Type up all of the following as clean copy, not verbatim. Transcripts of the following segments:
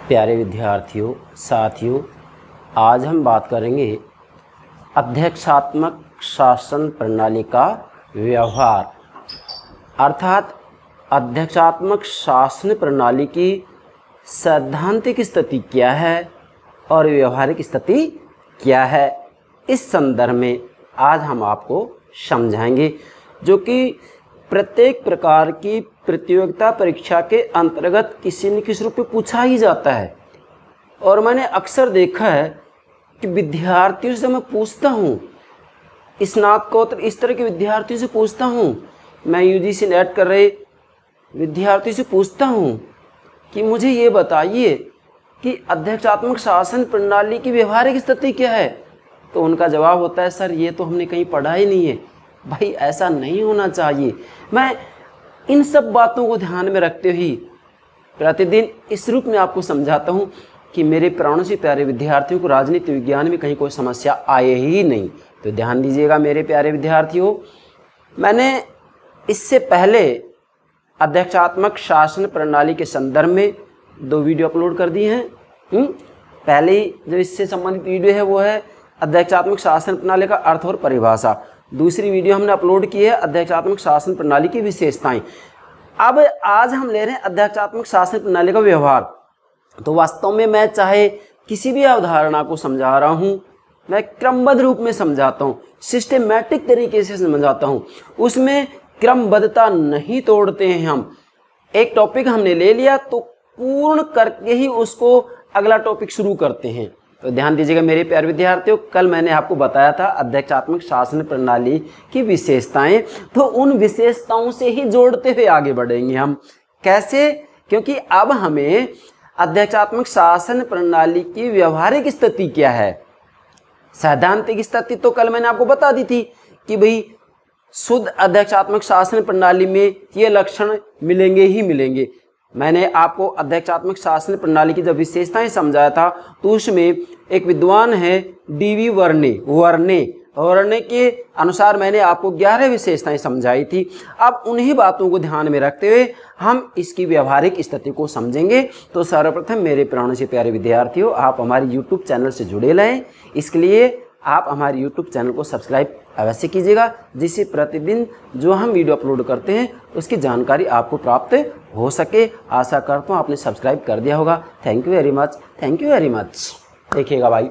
प्यारे विद्यार्थियों, साथियों, आज हम बात करेंगे अध्यक्षात्मक शासन प्रणाली का व्यवहार, अर्थात अध्यक्षात्मक शासन प्रणाली की सैद्धांतिक स्थिति क्या है और व्यवहारिक स्थिति क्या है। इस संदर्भ में आज हम आपको समझाएंगे, जो कि प्रत्येक प्रकार की प्रतियोगिता परीक्षा के अंतर्गत किसी न किसी रूप में पूछा ही जाता है। और मैंने अक्सर देखा है कि विद्यार्थियों से मैं पूछता हूँ, स्नातकोत्तर इस तरह के विद्यार्थियों से पूछता हूँ, मैं यूजीसी नेट कर रहे विद्यार्थियों से पूछता हूँ कि मुझे ये बताइए कि अध्यक्षात्मक शासन प्रणाली की व्यवहारिक स्थिति क्या है। तो उनका जवाब होता है, सर ये तो हमने कहीं पढ़ा ही नहीं है। भाई ऐसा नहीं होना चाहिए। मैं इन सब बातों को ध्यान में रखते हुए प्रतिदिन इस रूप में आपको समझाता हूँ कि मेरे प्राणों से प्यारे विद्यार्थियों को राजनीति विज्ञान में कहीं कोई समस्या आए ही नहीं। तो ध्यान दीजिएगा मेरे प्यारे विद्यार्थियों, मैंने इससे पहले अध्यक्षात्मक शासन प्रणाली के संदर्भ में 2 वीडियो अपलोड कर दिए हैं। पहले जो इससे संबंधित वीडियो है वो है अध्यक्षात्मक शासन प्रणाली का अर्थ और परिभाषा। दूसरी वीडियो हमने अपलोड की है अध्यक्षात्मक शासन प्रणाली की विशेषताएं। अब आज हम ले रहे हैं अध्यक्षात्मक शासन प्रणाली का व्यवहार। तो वास्तव में मैं चाहे किसी भी अवधारणा को समझा रहा हूं, मैं क्रमबद्ध रूप में समझाता हूं, सिस्टमैटिक तरीके से समझाता हूं, उसमें क्रमबद्धता नहीं तोड़ते हैं। हम एक टॉपिक हमने ले लिया तो पूर्ण करके ही उसको अगला टॉपिक शुरू करते हैं। तो ध्यान दीजिएगा मेरे प्यारे विद्यार्थियों, कल मैंने आपको बताया था अध्यक्षात्मक शासन प्रणाली की विशेषताएं, तो उन विशेषताओं से ही जोड़ते हुए आगे बढ़ेंगे हम। कैसे? क्योंकि अब हमें अध्यक्षात्मक शासन प्रणाली की व्यवहारिक स्थिति क्या है। सैद्धांतिक स्थिति तो कल मैंने आपको बता दी थी कि भाई शुद्ध अध्यक्षात्मक शासन प्रणाली में ये लक्षण मिलेंगे ही मिलेंगे। मैंने आपको अध्यक्षात्मक शासन प्रणाली की जब विशेषताएं समझाया था तो उसमें एक विद्वान है डीवी वर्ने के अनुसार मैंने आपको 11 विशेषताएं समझाई थी। अब उन्हीं बातों को ध्यान में रखते हुए हम इसकी व्यवहारिक स्थिति को समझेंगे। तो सर्वप्रथम मेरे प्राणों से प्यारे विद्यार्थियों, आप हमारे यूट्यूब चैनल से जुड़े रहें। इसके लिए आप हमारे यूट्यूब चैनल को सब्सक्राइब अवश्य कीजिएगा, जिससे प्रतिदिन जो हम वीडियो अपलोड करते हैं उसकी जानकारी आपको प्राप्त हो सके। आशा करता हूँ आपने सब्सक्राइब कर दिया होगा। Thank you very much, thank you very much. देखिएगा भाई,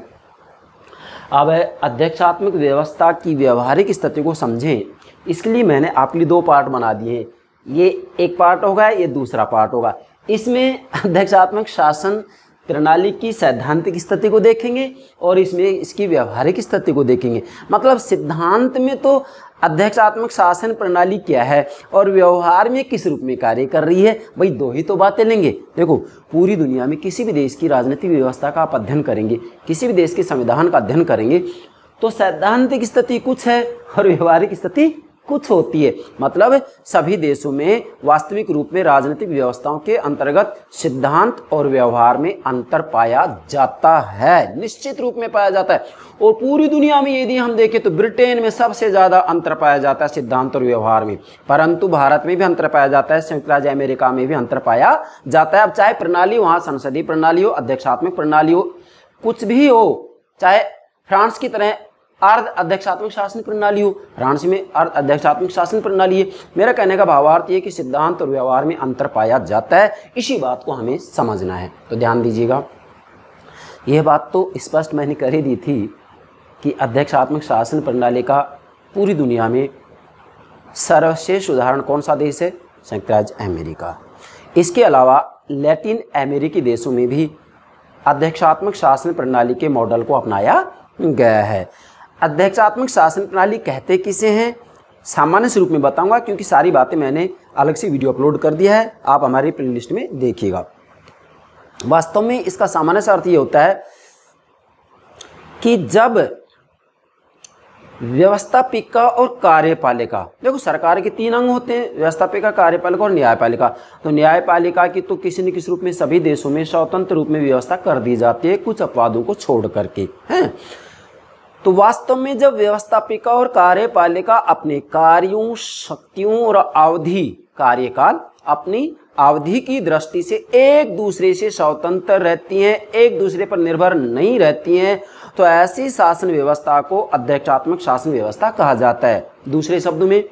अब अध्यक्षात्मक व्यवस्था की व्यवहारिक स्थिति को समझें, इसके लिए मैंने आपके लिए 2 पार्ट बना दिए हैं। ये एक पार्ट होगा, ये दूसरा पार्ट होगा। इसमें अध्यक्षात्मक शासन प्रणाली की सैद्धांतिक स्थिति को देखेंगे और इसमें इसकी व्यवहारिक स्थिति को देखेंगे। मतलब सिद्धांत में तो अध्यक्षात्मक शासन प्रणाली क्या है और व्यवहार में किस रूप में कार्य कर रही है, भाई 2 ही तो बातें लेंगे। देखो, पूरी दुनिया में किसी भी देश की राजनीतिक व्यवस्था का आप अध्ययन करेंगे, किसी भी देश के संविधान का अध्ययन करेंगे, तो सैद्धांतिक स्थिति कुछ है और व्यवहारिक स्थिति कुछ होती है। मतलब सभी देशों में वास्तविक रूप में राजनीतिक व्यवस्थाओं के अंतर्गत सिद्धांत और व्यवहार में अंतर पाया जाता है, निश्चित रूप में पाया जाता है। और पूरी दुनिया में यदि हम देखें तो ब्रिटेन में सबसे ज्यादा अंतर पाया जाता है सिद्धांत और व्यवहार में, परंतु भारत में भी अंतर पाया जाता है, संयुक्त राज्य अमेरिका में भी अंतर पाया जाता है। अब चाहे प्रणाली वहां संसदीय प्रणाली हो, अध्यक्षात्मक प्रणाली हो, कुछ भी हो, चाहे फ्रांस की तरह अर्ध अध्यक्षात्मक शासन प्रणाली हो, फ्रांस में अर्ध अध्यक्षात्मक शासन प्रणाली है। मेरा कहने का भावार्थ ये कि सिद्धांत और व्यवहार में अंतर पाया जाता है, इसी बात को हमें समझना है। तो ध्यान दीजिएगा, यह बात तो स्पष्ट मैंने कर ही दी थी कि अध्यक्षात्मक शासन प्रणाली का पूरी दुनिया में सर्वश्रेष्ठ उदाहरण कौन सा देश है? संयुक्त राज्य अमेरिका। इसके अलावा लैटिन अमेरिकी देशों में भी अध्यक्षात्मक शासन प्रणाली के मॉडल को अपनाया गया है। अध्यक्षात्मक शासन प्रणाली कहते किसे हैं, सामान्य स्वरूप में बताऊंगा, क्योंकि सारी बातें मैंने अलग से वीडियो अपलोड कर दिया है, आप हमारी प्लेलिस्ट में देखिएगा। वास्तव में इसका सामान्य सा अर्थ ये होता है कि जब व्यवस्थापिका और कार्यपालिका, देखो सरकार के 3 अंग होते हैं, व्यवस्थापिका, कार्यपालिका और न्यायपालिका। तो न्यायपालिका की तो किसी न किसी रूप में सभी देशों में स्वतंत्र रूप में व्यवस्था कर दी जाती है, कुछ अपवादों को छोड़ करके हैं। तो वास्तव में जब व्यवस्थापिका और कार्यपालिका अपने कार्यों, शक्तियों और अवधि, कार्यकाल, अपनी अवधि की दृष्टि से एक दूसरे से स्वतंत्र रहती हैं, एक दूसरे पर निर्भर नहीं रहती हैं, तो ऐसी शासन व्यवस्था को अध्यक्षात्मक शासन व्यवस्था कहा जाता है। दूसरे शब्दों में,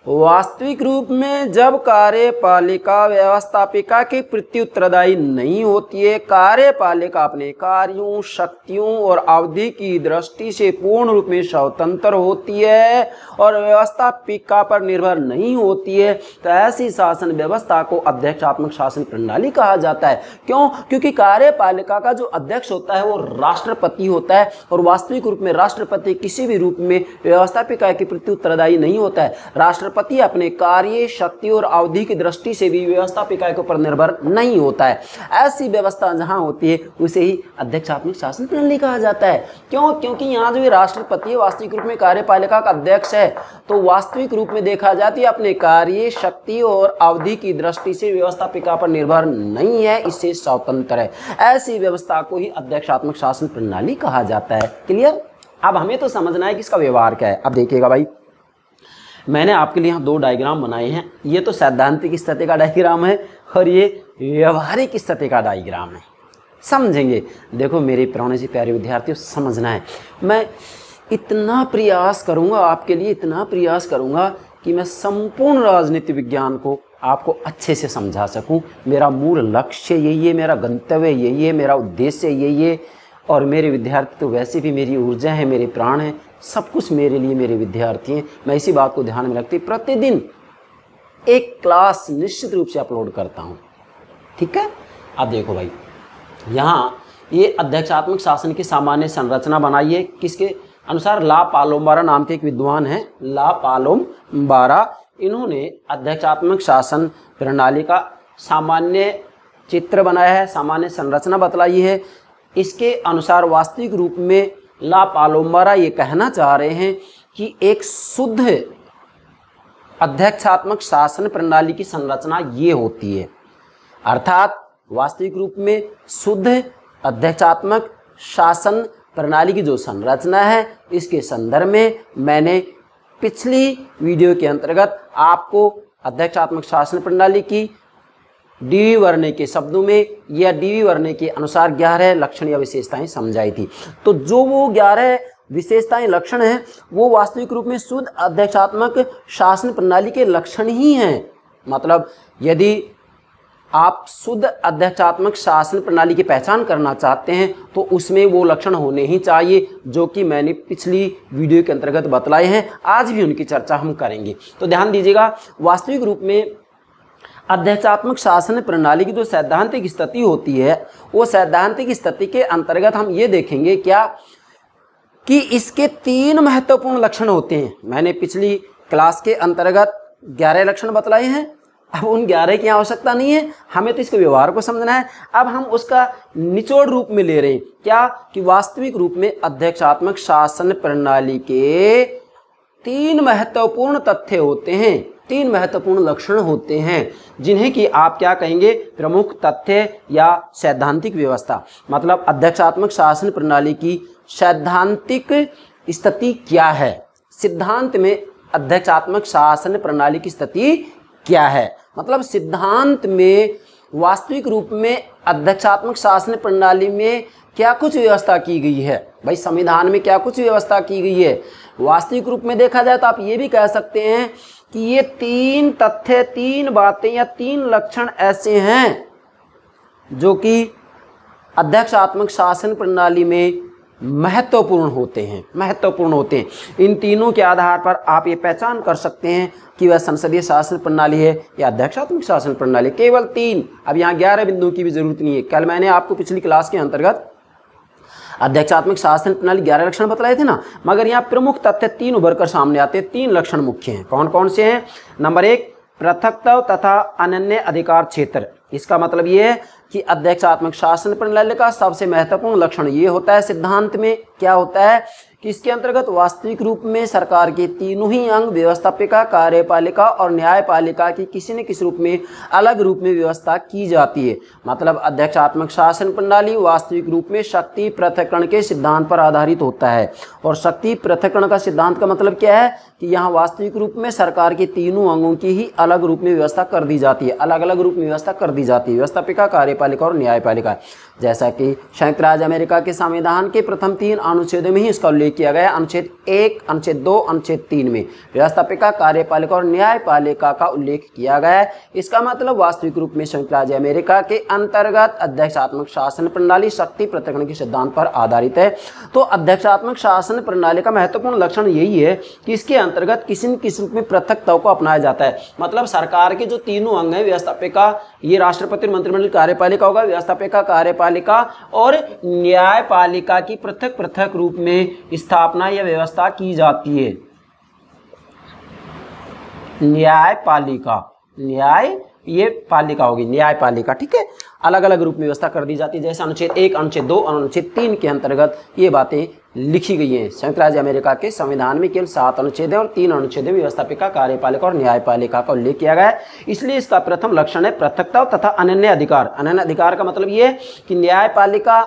वास्तविक रूप में जब कार्यपालिका व्यवस्थापिका के प्रति उत्तरदायी नहीं होती है, कार्यपालिका अपने कार्यों, शक्तियों और अवधि की दृष्टि से पूर्ण रूप में स्वतंत्र होती है और व्यवस्थापिका पर निर्भर नहीं होती है, तो ऐसी शासन व्यवस्था को अध्यक्षात्मक शासन प्रणाली कहा जाता है। क्यों? क्योंकि कार्यपालिका का जो अध्यक्ष होता है वो राष्ट्रपति होता है और वास्तविक रूप में राष्ट्रपति किसी भी रूप में व्यवस्थापिका के प्रति उत्तरदायी नहीं होता है। राष्ट्रपति अपने कार्य, शक्ति और अवधि की दृष्टि से भी व्यवस्थापिका के ऊपर निर्भर नहीं होता है। ऐसी व्यवस्था जहां होती है उसे ही अध्यक्षात्मक शासन प्रणाली कहा जाता है। क्यों? क्योंकि यहाँ जो राष्ट्रपति वास्तविक रूप में कार्यपालिका का अध्यक्ष है, तो वास्तविक रूप में देखा जाती है अपने कार्य, शक्ति और अवधि की दृष्टि से व्यवस्थापिका पर निर्भर नहीं है, इससे स्वतंत्र है। ऐसी व्यवस्था को ही अध्यक्षात्मक शासन प्रणाली कहा जाता है। क्लियर? अब हमें तो समझना है कि इसका व्यवहार क्या है। अब देखिएगा भाई, मैंने आपके लिए यहाँ दो डायग्राम बनाए हैं। ये तो सैद्धांतिक स्थिति का डायग्राम है और ये व्यवहारिक स्थिति का डायग्राम है। समझेंगे? देखो मेरे प्राणों से प्यारे विद्यार्थियों, समझना है। मैं इतना प्रयास करूँगा आपके लिए, इतना प्रयास करूँगा कि मैं संपूर्ण राजनीति विज्ञान को आपको अच्छे से समझा सकूं। मेरा मूल लक्ष्य यही है, मेरा गंतव्य यही है, मेरा उद्देश्य यही है। और मेरे विद्यार्थी तो वैसे भी मेरी ऊर्जा है, मेरे प्राण हैं, सब कुछ मेरे लिए मेरे विद्यार्थी हैं। मैं इसी बात को ध्यान में रखते प्रतिदिन एक क्लास निश्चित रूप से अपलोड करता हूं। ठीक है? अब देखो भाई, यहाँ ये अध्यक्षात्मक शासन की सामान्य संरचना बनाई है किसके अनुसार? ला पालोम्बारा नाम के एक विद्वान हैं, ला पालोम्बारा। इन्होंने अध्यक्षात्मक शासन प्रणाली का सामान्य चित्र बनाया है, सामान्य संरचना बतलाई है। इसके अनुसार वास्तविक रूप में ला पालोम्बारा ये कहना चाह रहे हैं कि एक शुद्ध अध्यक्षात्मक शासन प्रणाली की संरचना ये होती है। अर्थात वास्तविक रूप में शुद्ध अध्यक्षात्मक शासन प्रणाली की जो संरचना है, इसके संदर्भ में मैंने पिछली वीडियो के अंतर्गत आपको अध्यक्षात्मक शासन प्रणाली की डीवी वर्णे के शब्दों में या डीवी वर्णे के अनुसार 11 लक्षण या विशेषताएं समझाई थी। तो जो वो 11 विशेषताएं, लक्षण हैं, वो वास्तविक रूप में शुद्ध अध्यक्षात्मक शासन प्रणाली के लक्षण ही हैं। मतलब यदि आप शुद्ध अध्यक्षात्मक शासन प्रणाली की पहचान करना चाहते हैं तो उसमें वो लक्षण होने ही चाहिए जो कि मैंने पिछली वीडियो के अंतर्गत बतलाए हैं। आज भी उनकी चर्चा हम करेंगे। तो ध्यान दीजिएगा, वास्तविक रूप में अध्यक्षात्मक शासन प्रणाली की जो सैद्धांतिक स्थिति होती है, वो सैद्धांतिक स्थिति के अंतर्गत हम ये देखेंगे क्या कि इसके 3 महत्वपूर्ण लक्षण होते हैं। मैंने पिछली क्लास के अंतर्गत 11 लक्षण बतलाए हैं। अब उन 11 की आवश्यकता नहीं है, हमें तो इसके व्यवहार को समझना है। अब हम उसका निचोड़ रूप में ले रहे हैं क्या कि वास्तविक रूप में अध्यक्षात्मक शासन प्रणाली के 3 महत्वपूर्ण तथ्य होते हैं, 3 महत्वपूर्ण लक्षण होते हैं, जिन्हें कि आप क्या कहेंगे? प्रमुख तथ्य या सैद्धांतिक व्यवस्था। मतलब अध्यक्षात्मक शासन प्रणाली की सैद्धांतिक स्थिति क्या है, सिद्धांत में अध्यक्षात्मक शासन प्रणाली की स्थिति क्या है। मतलब सिद्धांत में वास्तविक रूप में अध्यक्षात्मक शासन प्रणाली में क्या कुछ व्यवस्था की गई है। भाई संविधान में क्या कुछ व्यवस्था की गई है। वास्तविक रूप में देखा जाए तो आप ये भी कह सकते हैं कि ये 3 तथ्य, 3 बातें या 3 लक्षण ऐसे हैं जो कि अध्यक्षात्मक शासन प्रणाली में महत्वपूर्ण होते हैं। इन तीनों के आधार पर आप ये पहचान कर सकते हैं कि वह संसदीय शासन प्रणाली है या अध्यक्षात्मक शासन प्रणाली। केवल 3। अब यहाँ 11 बिंदुओं की भी जरूरत नहीं है। कल मैंने आपको पिछली क्लास के अंतर्गत अध्यक्षात्मक शासन प्रणाली 11 लक्षण बतलाए थे ना, मगर यहाँ प्रमुख तथ्य 3 उभर कर सामने आते हैं। 3 लक्षण मुख्य हैं। कौन कौन से हैं? नंबर 1, पृथकत्व तथा अनन्य अधिकार क्षेत्र। इसका मतलब ये है कि अध्यक्षात्मक शासन प्रणाली का सबसे महत्वपूर्ण लक्षण ये होता है, सिद्धांत में क्या होता है किसके अंतर्गत वास्तविक रूप में सरकार के तीनों ही अंग व्यवस्थापिका, कार्यपालिका और न्यायपालिका की किसी न किसी रूप में अलग रूप में व्यवस्था की जाती है। मतलब अध्यक्षात्मक शासन प्रणाली वास्तविक रूप में शक्ति पृथक्करण के सिद्धांत पर आधारित होता है। और शक्ति पृथक्करण का सिद्धांत का मतलब क्या है कि यहाँ वास्तविक रूप में सरकार के तीनों अंगों की ही अलग रूप में व्यवस्था कर दी जाती है, अलग अलग रूप में व्यवस्था कर दी जाती है, व्यवस्थापिका, कार्यपालिका और न्यायपालिका। जैसा कि संयुक्त राज्य अमेरिका के संविधान के प्रथम 3 अनुच्छेदों में ही इसका उल्लेख किया गया है। अनुच्छेद 1, अनुच्छेद 2, अनुच्छेद 3 में व्यवस्थापिका, कार्यपालिका और न्यायपालिका का उल्लेख किया गया है। इसका मतलब वास्तविक रूप में संयुक्त राज्य अमेरिका के अंतर्गत अध्यक्षात्मक शासन प्रणाली शक्ति पृथक्करण के सिद्धांत पर आधारित है। तो अध्यक्षात्मक शासन प्रणाली का महत्वपूर्ण लक्षण यही है कि इसके अंतर्गत किसी न किसी रूप में पृथकताओं को अपनाया जाता है। मतलब सरकार के जो तीनों अंग हैं, व्यवस्थापिका ये राष्ट्रपति और मंत्रिमंडल, कार्यपालिका होगा व्यवस्थापिका, कार्यपालिका और न्यायपालिका की पृथक पृथक रूप में स्थापना या व्यवस्था की जाती है। न्यायपालिका, न्याय ये पालिका होगी, न्यायपालिका, ठीक है, अलग अलग रूप में व्यवस्था कर दी जाती है। जैसे अनुच्छेद 1, अनुच्छेद 2 और अनुच्छेद 3 के अंतर्गत ये बातें लिखी गई हैं। संयुक्त राज्य अमेरिका के संविधान में केवल 7 अनुच्छेद हैं और 3 अनुच्छेद में व्यवस्थापिका, कार्यपालिका और न्यायपालिका का उल्लेख किया गया है। इसलिए इसका प्रथम लक्षण है पृथकता तथा अनन्य अधिकार। अनन्य अधिकार का मतलब ये है कि न्यायपालिका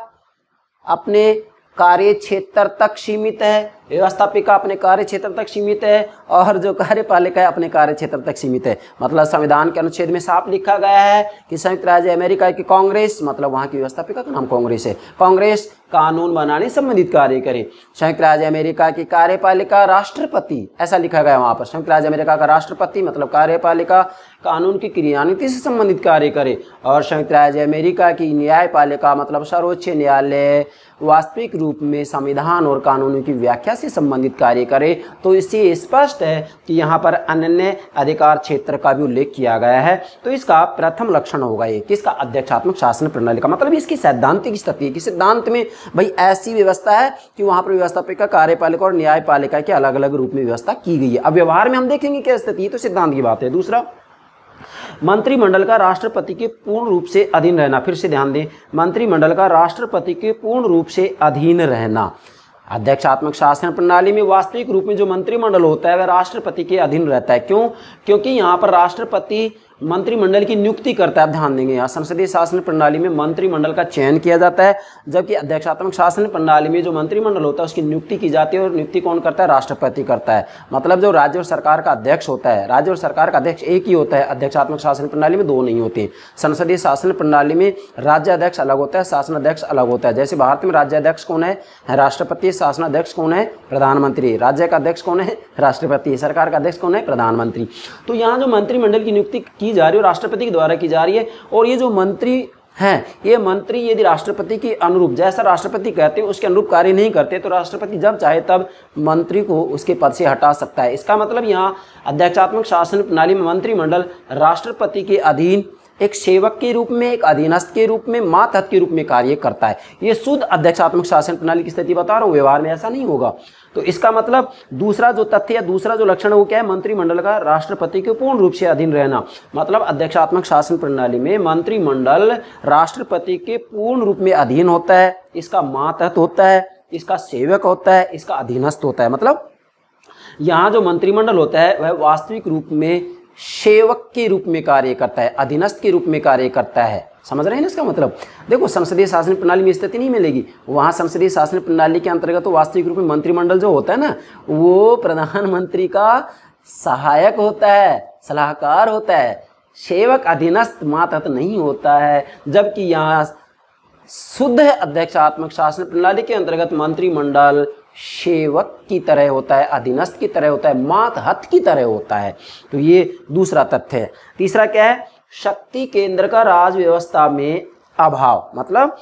अपने कार्य क्षेत्र तक सीमित है, व्यवस्थापिका अपने कार्य क्षेत्र तक सीमित है और जो कार्यपालिका है अपने कार्य क्षेत्र तक सीमित है। मतलब संविधान के अनुच्छेद में साफ लिखा गया है कि संयुक्त राज्य अमेरिका की कांग्रेस, मतलब वहाँ की व्यवस्थापिका का नाम कांग्रेस है, कांग्रेस कानून बनाने संबंधित कार्य करे। संयुक्त राज्य अमेरिका की कार्यपालिका राष्ट्रपति, ऐसा लिखा गया वहाँ पर, संयुक्त राज्य अमेरिका का राष्ट्रपति मतलब कार्यपालिका कानून की क्रियान्विति से संबंधित कार्य करे। और संयुक्त राज्य अमेरिका की न्यायपालिका मतलब सर्वोच्च न्यायालय वास्तविक रूप में संविधान और कानूनों की व्याख्या से संबंधित कार्य करे। तो इससे स्पष्ट है कि यहाँ पर अनन्य अधिकार क्षेत्र का भी उल्लेख किया गया है। तो इसका प्रथम लक्षण होगा ये किसका, अध्यक्षात्मक शासन प्रणाली का। मतलब इसकी सैद्धांतिक स्थिति है कि सिद्धांत में भाई ऐसी व्यवस्था है कि वहाँ पर व्यवस्थापिका, कार्यपालिका और न्यायपालिका के अलग अलग रूप में व्यवस्था की गई है। अब व्यवहार में हम देखेंगे क्या स्थिति है, तो सिद्धांत की बात है। दूसरा, मंत्रिमंडल का राष्ट्रपति के पूर्ण रूप से अधीन रहना। फिर से ध्यान दें, मंत्रिमंडल का राष्ट्रपति के पूर्ण रूप से अधीन रहना। अध्यक्षात्मक शासन प्रणाली में वास्तविक रूप में जो मंत्रिमंडल होता है वह राष्ट्रपति के अधीन रहता है। क्यों? क्योंकि यहाँ पर राष्ट्रपति मंत्रिमंडल की नियुक्ति करता है। अब ध्यान देंगे, यहाँ संसदीय शासन प्रणाली में मंत्रिमंडल का चयन किया जाता है, जबकि अध्यक्षात्मक शासन प्रणाली में जो मंत्रिमंडल होता है उसकी नियुक्ति की जाती है और नियुक्ति कौन करता है, राष्ट्रपति करता है। मतलब जो राज्य और सरकार का अध्यक्ष होता है, राज्य और सरकार का अध्यक्ष एक ही होता है, अध्यक्षात्मक शासन प्रणाली में 2 नहीं होते। संसदीय शासन प्रणाली में राज्य अध्यक्ष अलग होता है, शासन अध्यक्ष अलग होता है। जैसे भारत में राज्य अध्यक्ष कौन है, राष्ट्रपति, शासन अध्यक्ष कौन है, प्रधानमंत्री। राज्य का अध्यक्ष कौन है, राष्ट्रपति। सरकार का अध्यक्ष कौन है, प्रधानमंत्री। तो यहाँ जो मंत्रिमंडल की नियुक्ति की जा रही है राष्ट्रपति के द्वारा की जा रही है। और ये जो मंत्री हैं, ये मंत्री यदि राष्ट्रपति के अनुरूप, जैसा राष्ट्रपति कहते हैं उसके अनुरूप कार्य नहीं करते तो राष्ट्रपति जब चाहे तब मंत्री को उसके पद से हटा सकता है। इसका मतलब यहाँ अध्यक्षात्मक शासन प्रणाली में मंत्रिमंडल राष्ट्रपति के अधीन एक सेवक के रूप में, एक अधीनस्थ के रूप में, मातहत के रूप में कार्य करता है। ये शुद्ध अध्यक्षात्मक शासन प्रणाली की स्थिति बता रहा हूँ, व्यवहार में ऐसा नहीं होगा। तो इसका मतलब दूसरा जो तथ्य या दूसरा जो लक्षण है वो क्या है, मंत्रिमंडल का राष्ट्रपति के पूर्ण रूप से अधीन रहना। मतलब अध्यक्षात्मक शासन प्रणाली में मंत्रिमंडल राष्ट्रपति के पूर्ण रूप में अधीन होता है, इसका मातहत होता है, इसका सेवक होता है, इसका अधीनस्थ होता है। मतलब यहाँ जो मंत्रिमंडल होता है वह वास्तविक रूप में सेवक के रूप में कार्य करता है, अधीनस्थ के रूप में कार्य करता है। समझ रहे हैं ना इसका मतलब? देखो, संसदीय शासन प्रणाली में स्थिति नहीं मिलेगी। वहाँ संसदीय शासन प्रणाली के अंतर्गत तो वास्तविक रूप में मंत्रिमंडल जो होता है ना, वो प्रधानमंत्री का सहायक होता है, सलाहकार होता है, सेवक, अधीनस्थ, मातहत नहीं होता है। जबकि यहाँ शुद्ध अध्यक्षात्मक शासन प्रणाली के अंतर्गत मंत्रिमंडल सेवक की तरह होता है, अधीनस्थ की तरह होता है, मातहत की तरह होता है। तो ये दूसरा तथ्य है। तीसरा क्या है, शक्ति केंद्र का राज व्यवस्था में अभाव। मतलब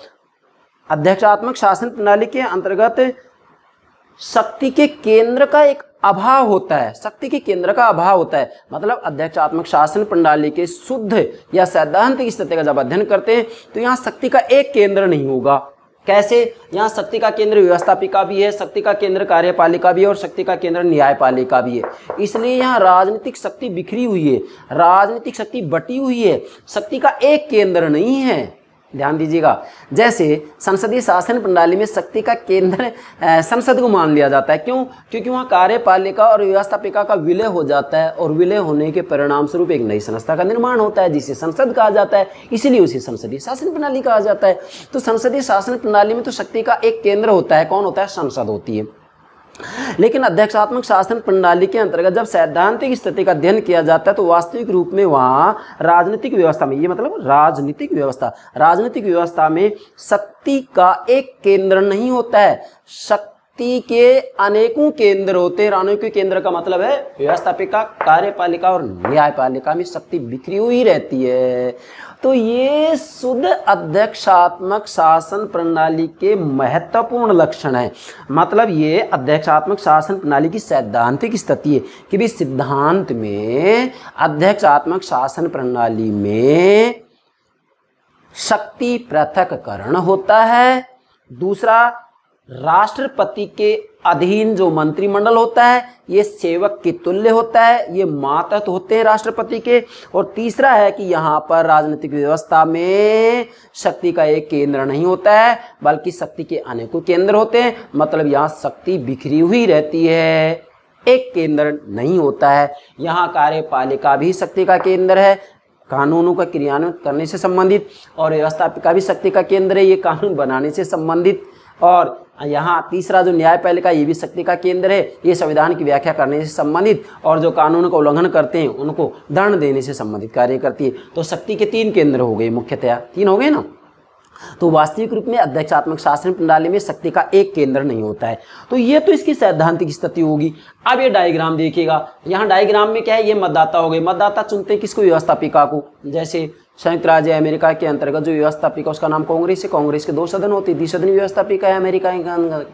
अध्यक्षात्मक शासन प्रणाली के अंतर्गत शक्ति के केंद्र का एक अभाव होता है, शक्ति के केंद्र का अभाव होता है। मतलब अध्यक्षात्मक शासन प्रणाली के शुद्ध या सैद्धांतिक स्थिति का जब अध्ययन करते हैं तो यहाँ शक्ति का एक केंद्र नहीं होगा। कैसे? यहाँ शक्ति का केंद्र व्यवस्थापिका भी है, शक्ति का केंद्र कार्यपालिका भी है और शक्ति का केंद्र न्यायपालिका भी है। इसलिए यहाँ राजनीतिक शक्ति बिखरी हुई है, राजनीतिक शक्ति बटी हुई है, शक्ति का एक केंद्र नहीं है। ध्यान दीजिएगा। जैसे संसदीय शासन प्रणाली में शक्ति का केंद्र संसद को मान लिया जाता है। क्यों? क्योंकि वहाँ कार्यपालिका और व्यवस्थापिका का विलय हो जाता है और विलय होने के परिणाम स्वरूप एक नई संस्था का निर्माण होता है जिसे संसद कहा जाता है, इसीलिए उसे संसदीय शासन प्रणाली कहा जाता है। तो संसदीय शासन प्रणाली में तो शक्ति का एक केंद्र होता है। कौन होता है? संसद होती है। लेकिन अध्यक्षात्मक शासन प्रणाली के अंतर्गत जब सैद्धांतिक स्थिति का अध्ययन किया जाता है तो वास्तविक रूप में वहाँ राजनीतिक व्यवस्था में, ये मतलब राजनीतिक व्यवस्था में शक्ति का एक केंद्र नहीं होता है, शक्ति के अनेकों केंद्र होते हैं। अनेकों केंद्र का मतलब है व्यवस्थापिका, कार्यपालिका और न्यायपालिका में शक्ति बिखरी हुई रहती है। तो ये शुद्ध अध्यक्षात्मक शासन प्रणाली के महत्वपूर्ण लक्षण है। मतलब ये अध्यक्षात्मक शासन प्रणाली की सैद्धांतिक स्थिति है कि भी सिद्धांत में अध्यक्षात्मक शासन प्रणाली में शक्ति पृथक्करण होता है। दूसरा, राष्ट्रपति के अधीन जो मंत्रिमंडल होता है ये सेवक के तुल्य होता है, ये मातहत होते हैं राष्ट्रपति के। और तीसरा है कि यहाँ पर राजनीतिक व्यवस्था में शक्ति का एक केंद्र नहीं होता है बल्कि शक्ति के अनेकों केंद्र होते हैं। मतलब यहाँ शक्ति बिखरी हुई रहती है, एक केंद्र नहीं होता है। यहाँ कार्यपालिका भी शक्ति का केंद्र है, कानूनों का क्रियान्वयन करने से संबंधित, और व्यवस्थापिका भी शक्ति का केंद्र है, ये कानून बनाने से संबंधित। और यहाँ तीसरा जो न्यायपालिका, ये भी शक्ति का केंद्र है, ये संविधान की व्याख्या करने से संबंधित और जो कानून का उल्लंघन करते हैं उनको दंड देने से संबंधित कार्य करती है। तो शक्ति के 3 केंद्र हो गए, मुख्यतया 3 हो गए ना। तो वास्तविक रूप में अध्यक्षात्मक शासन प्रणाली में शक्ति का एक केंद्र नहीं होता है। तो ये तो इसकी सैद्धांतिक स्थिति होगी। अब ये डायग्राम देखिएगा, यहाँ डायग्राम में क्या है, ये मतदाता हो गए। मतदाता चुनते हैं किसको? व्यवस्थापिका को। जैसे संयुक्त राज्य अमेरिका के अंतर्गत जो व्यवस्थापिका उसका नाम कांग्रेस है, कांग्रेस के 2 सदन होते हैं, द्विसदनीय व्यवस्थापिका है अमेरिका के।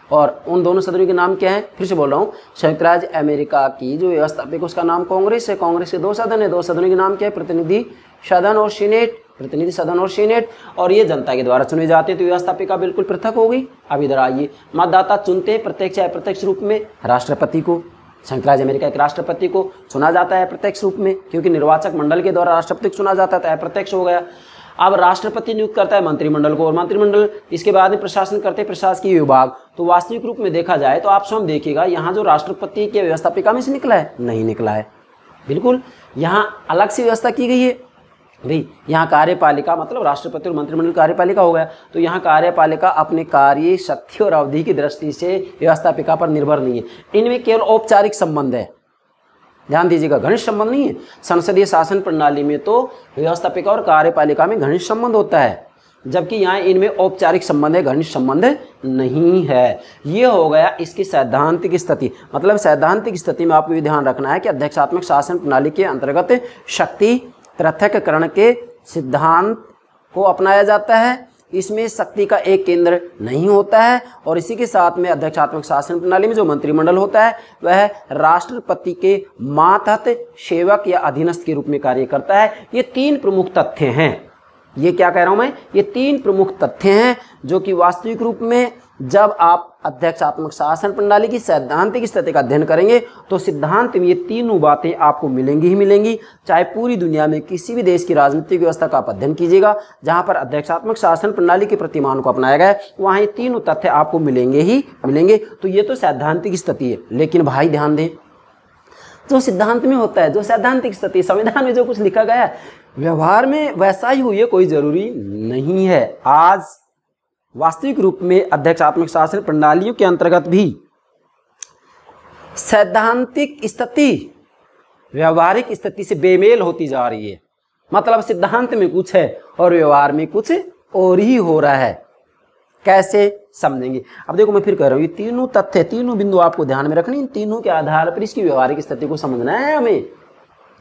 और उन दोनों सदनों के नाम क्या है? फिर से बोल रहा हूँ, संयुक्त राज्य अमेरिका की जो व्यवस्थापिका उसका नाम कांग्रेस है, कांग्रेस के 2 सदन है, 2 सदनों के नाम क्या है? प्रतिनिधि सदन और सीनेट, प्रतिनिधि सदन और सीनेट। और ये जनता के द्वारा चुने जाते हैं, तो व्यवस्थापिका बिल्कुल पृथक हो गई। अब इधर आइए, मतदाता चुनते हैं प्रत्यक्ष या अप्रत्यक्ष रूप में राष्ट्रपति को। संयुक्त राज्य अमेरिका के राष्ट्रपति को चुना जाता है प्रत्यक्ष रूप में, क्योंकि निर्वाचक मंडल के द्वारा राष्ट्रपति को चुना जाता है, अप्रत्यक्ष हो गया। अब राष्ट्रपति नियुक्त करता है मंत्रिमंडल को, और मंत्रिमंडल इसके बाद में प्रशासन करते हैं प्रशासकीय विभाग। तो वास्तविक रूप में देखा जाए तो आप स्वयं देखिएगा, यहाँ जो राष्ट्रपति के व्यवस्थापिका में से निकला है, नहीं निकला है। बिल्कुल यहाँ अलग से व्यवस्था की गई है भाई। यहाँ कार्यपालिका मतलब राष्ट्रपति और मंत्रिमंडल कार्यपालिका हो गया। तो यहाँ कार्यपालिका अपने कार्य शक्ति और अवधि की दृष्टि से व्यवस्थापिका पर निर्भर नहीं है। इनमें केवल औपचारिक संबंध है, ध्यान दीजिएगा, घनिष्ठ संबंध नहीं है। संसदीय शासन प्रणाली में तो व्यवस्थापिका और कार्यपालिका में घनिष्ठ संबंध होता है, जबकि यहाँ इनमें औपचारिक संबंध है, घनिष्ठ संबंध नहीं है। ये हो गया इसकी सैद्धांतिक स्थिति। मतलब सैद्धांतिक स्थिति में आपको ये ध्यान रखना है कि अध्यक्षात्मक शासन प्रणाली के अंतर्गत शक्ति पृथक्करण के सिद्धांत को अपनाया जाता है। इसमें शक्ति का एक केंद्र नहीं होता है, और इसी के साथ में अध्यक्षात्मक शासन प्रणाली में जो मंत्रिमंडल होता है वह राष्ट्रपति के मातहत सेवक या अधीनस्थ के रूप में कार्य करता है। ये 3 प्रमुख तथ्य हैं। ये क्या कह रहा हूं मैं? ये 3 प्रमुख तथ्य हैं जो कि वास्तविक रूप में जब आप अध्यक्षात्मक शासन प्रणाली की सैद्धांतिक स्थिति का अध्ययन करेंगे तो सिद्धांत में ये 3 बातें आपको मिलेंगी ही मिलेंगी। चाहे पूरी दुनिया में किसी भी देश की राजनीतिक व्यवस्था का आप अध्ययन कीजिएगा जहां पर अध्यक्षात्मक शासन प्रणाली के प्रतिमान को अपनाया गया है, वहां ये 3 तथ्य आपको मिलेंगे ही मिलेंगे। तो ये तो सैद्धांतिक स्थिति है। लेकिन भाई ध्यान दें, जो सिद्धांत में होता है, जो सैद्धांतिक स्थिति, संविधान में जो कुछ लिखा गया है व्यवहार में वैसा ही हुई है, कोई जरूरी नहीं है। आज वास्तविक रूप में अध्यक्षात्मक शासन प्रणालियों के अंतर्गत भी सैद्धांतिक स्थिति व्यवहारिक स्थिति से बेमेल होती जा रही है। मतलब सिद्धांत में कुछ है और व्यवहार में कुछ और ही हो रहा है। कैसे समझेंगे? अब देखो, मैं फिर कह रहा हूं, ये 3 तथ्य, 3 बिंदु आपको ध्यान में रखनी। इन तीनों के आधार पर इसकी व्यवहारिक स्थिति को समझना है हमें।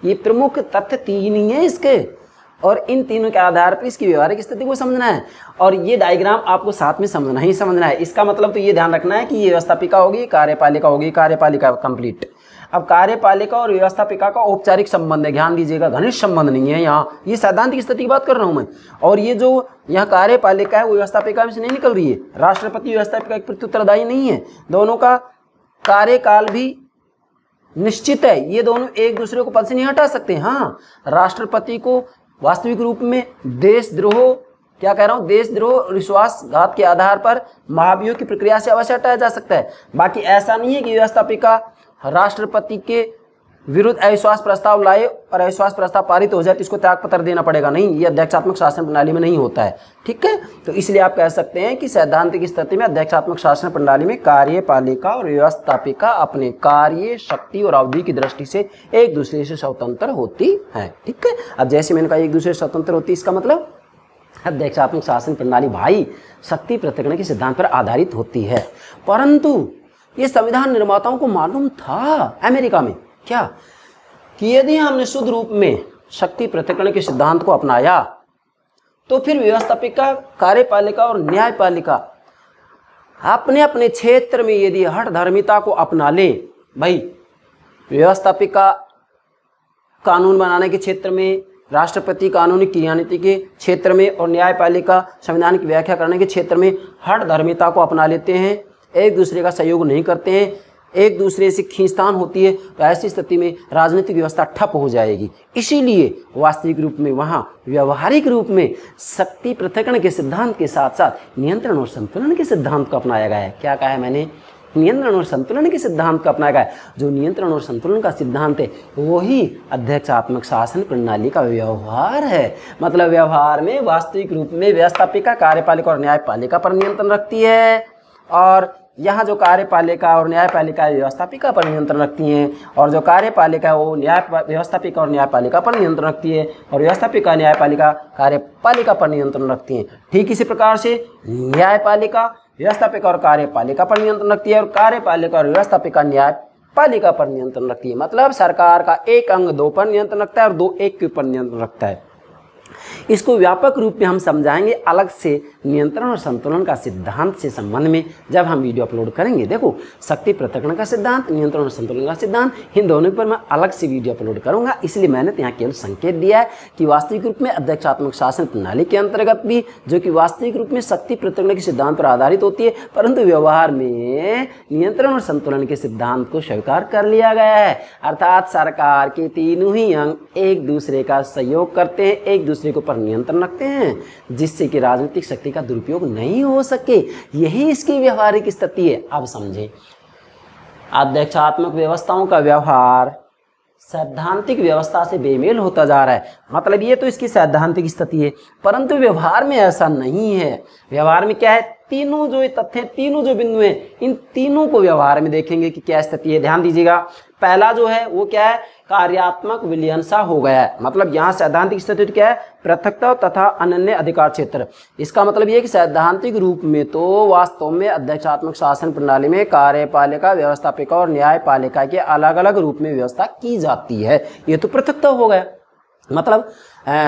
ये प्रमुख तथ्य 3 ही है इसके, और इन तीनों के आधार पर इसकी व्यवहारिक स्थिति को समझना है। और ये डायग्राम आपको साथ में समझना ही समझना है। इसका मतलब तो ये ध्यान रखना है कि ये व्यवस्थापिका होगी, कार्यपालिका होगी, कार्यपालिका कंप्लीट। अब कार्यपालिका और व्यवस्थापिका का औपचारिक संबंध है, ध्यान दीजिएगा, घनिष्ठ संबंध नहीं है। यहाँ ये सैद्धांतिक स्थिति की बात कर रहा हूँ मैं। और ये जो यहाँ कार्यपालिका है वो व्यवस्थापिका में से नहीं निकल रही है। राष्ट्रपति व्यवस्थापिका के प्रति उत्तरदायी नहीं है। दोनों का कार्यकाल भी निश्चित है, ये दोनों एक दूसरे को पद से नहीं हटा सकते। हाँ, राष्ट्रपति को वास्तविक रूप में देशद्रोह क्या कह रहा हूं, देशद्रोह विश्वासघात के आधार पर महाभियोग की प्रक्रिया से अवश्य हटाया जा सकता है। बाकी ऐसा नहीं है कि व्यवस्थापिका राष्ट्रपति के विरुद्ध अविश्वास प्रस्ताव लाए और अविश्वास प्रस्ताव पारित हो जाए तो इसको त्यागपत्र देना पड़ेगा, नहीं, ये अध्यक्षात्मक शासन प्रणाली में नहीं होता है। ठीक है, तो इसलिए आप कह सकते हैं कि सैद्धांतिक स्थिति में अध्यक्षात्मक शासन प्रणाली में कार्यपालिका और व्यवस्थापिका अपने कार्य, शक्ति और अवधि की दृष्टि से एक दूसरे से स्वतंत्र होती है। ठीक है, अब जैसे मैंने कहा एक दूसरे से स्वतंत्र होती है, इसका मतलब अध्यक्षात्मक शासन प्रणाली भाई शक्ति पृथक्करण के सिद्धांत पर आधारित होती है। परंतु ये संविधान निर्माताओं को मालूम था अमेरिका में क्या, कि यदि हमने शुद्ध रूप में शक्ति पृथक्करण के सिद्धांत को अपनाया तो फिर व्यवस्थापिका, कार्यपालिका और न्यायपालिका अपने अपने क्षेत्र में यदि हठधर्मिता को अपना ले, भाई व्यवस्थापिका कानून बनाने के क्षेत्र में, राष्ट्रपति कानूनी क्रियानीति के क्षेत्र में और न्यायपालिका संविधान की व्याख्या करने के क्षेत्र में हठधर्मिता को अपना लेते हैं, एक दूसरे का सहयोग नहीं करते हैं, एक दूसरे से खींचतान होती है, तो ऐसी स्थिति में राजनीतिक व्यवस्था ठप हो जाएगी। इसीलिए वास्तविक रूप में वहाँ व्यवहारिक रूप में शक्ति पृथक्करण के सिद्धांत के साथ साथ नियंत्रण और संतुलन के सिद्धांत को अपनाया गया है। क्या कहा है मैंने, नियंत्रण और संतुलन के सिद्धांत को अपनाया गया है। जो नियंत्रण और संतुलन का सिद्धांत है वही अध्यक्षात्मक शासन प्रणाली का व्यवहार है। मतलब व्यवहार में वास्तविक रूप में व्यवस्थापिका, कार्यपालिका और न्यायपालिका पर नियंत्रण रखती है, और यहाँ जो कार्यपालिका और न्यायपालिका व्यवस्थापिका पर नियंत्रण रखती हैं, और जो कार्यपालिका है वो व्यवस्थापिका और न्यायपालिका पर नियंत्रण रखती है, और व्यवस्थापिका न्यायपालिका कार्यपालिका पर नियंत्रण रखती हैं। ठीक इसी प्रकार से न्यायपालिका व्यवस्थापिका और कार्यपालिका पर नियंत्रण रखती है, और कार्यपालिका और व्यवस्थापिका न्यायपालिका पर नियंत्रण रखती है। मतलब सरकार का एक अंग दो पर नियंत्रण रखता है और दो एक के ऊपर नियंत्रण रखता है। इसको व्यापक रूप में हम समझाएंगे अलग से नियंत्रण और संतुलन का सिद्धांत से संबंध में जब हम वीडियो अपलोड करेंगे। देखो, शक्ति पृथक्करण का सिद्धांत, नियंत्रण और संतुलन का सिद्धांत, इन दोनों पर मैं अलग से वीडियो अपलोड करूंगा। इसलिए मैंने यहाँ केवल संकेत दिया है कि वास्तविक रूप में अध्यक्षात्मक शासन प्रणाली के अंतर्गत भी, जो कि वास्तविक रूप में शक्ति पृथक्करण के सिद्धांत पर आधारित होती है, परंतु व्यवहार में नियंत्रण और संतुलन के सिद्धांत को स्वीकार कर लिया गया है। अर्थात सरकार के तीनों ही अंग एक दूसरे का सहयोग करते हैं, एक दूसरे के ऊपर नियंत्रण रखते हैं, जिससे कि राजनीतिक शक्ति का दुरुपयोग नहीं हो सके। यही इसकी व्यवहारिक स्थिति है। अब समझें, अध्यक्षात्मक व्यवस्थाओं का व्यवहार सैद्धांतिक व्यवस्था से बेमेल होता जा रहा है। मतलब ये तो इसकी सैद्धांतिक स्थिति है, परंतु व्यवहार में ऐसा नहीं है। व्यवहार में क्या है, तीनों जो तथ्य, तीनों जो बिंदु हैं, इन तीनों को व्यवहार में देखेंगे कि क्या स्थिति है। ध्यान दीजिएगा, पहला जो है वो क्या है, कार्यात्मक विलयनता हो गया है। मतलब यहाँ सैद्धांतिक स्थिति क्या है, पृथकता तथा अनन्य अधिकार क्षेत्र। इसका मतलब ये कि सैद्धांतिक रूप में तो वास्तव में अध्यक्षात्मक शासन प्रणाली में कार्यपालिका, व्यवस्थापिका और न्यायपालिका के अलग अलग रूप में व्यवस्था की जाती है। ये तो पृथकता हो गया। मतलब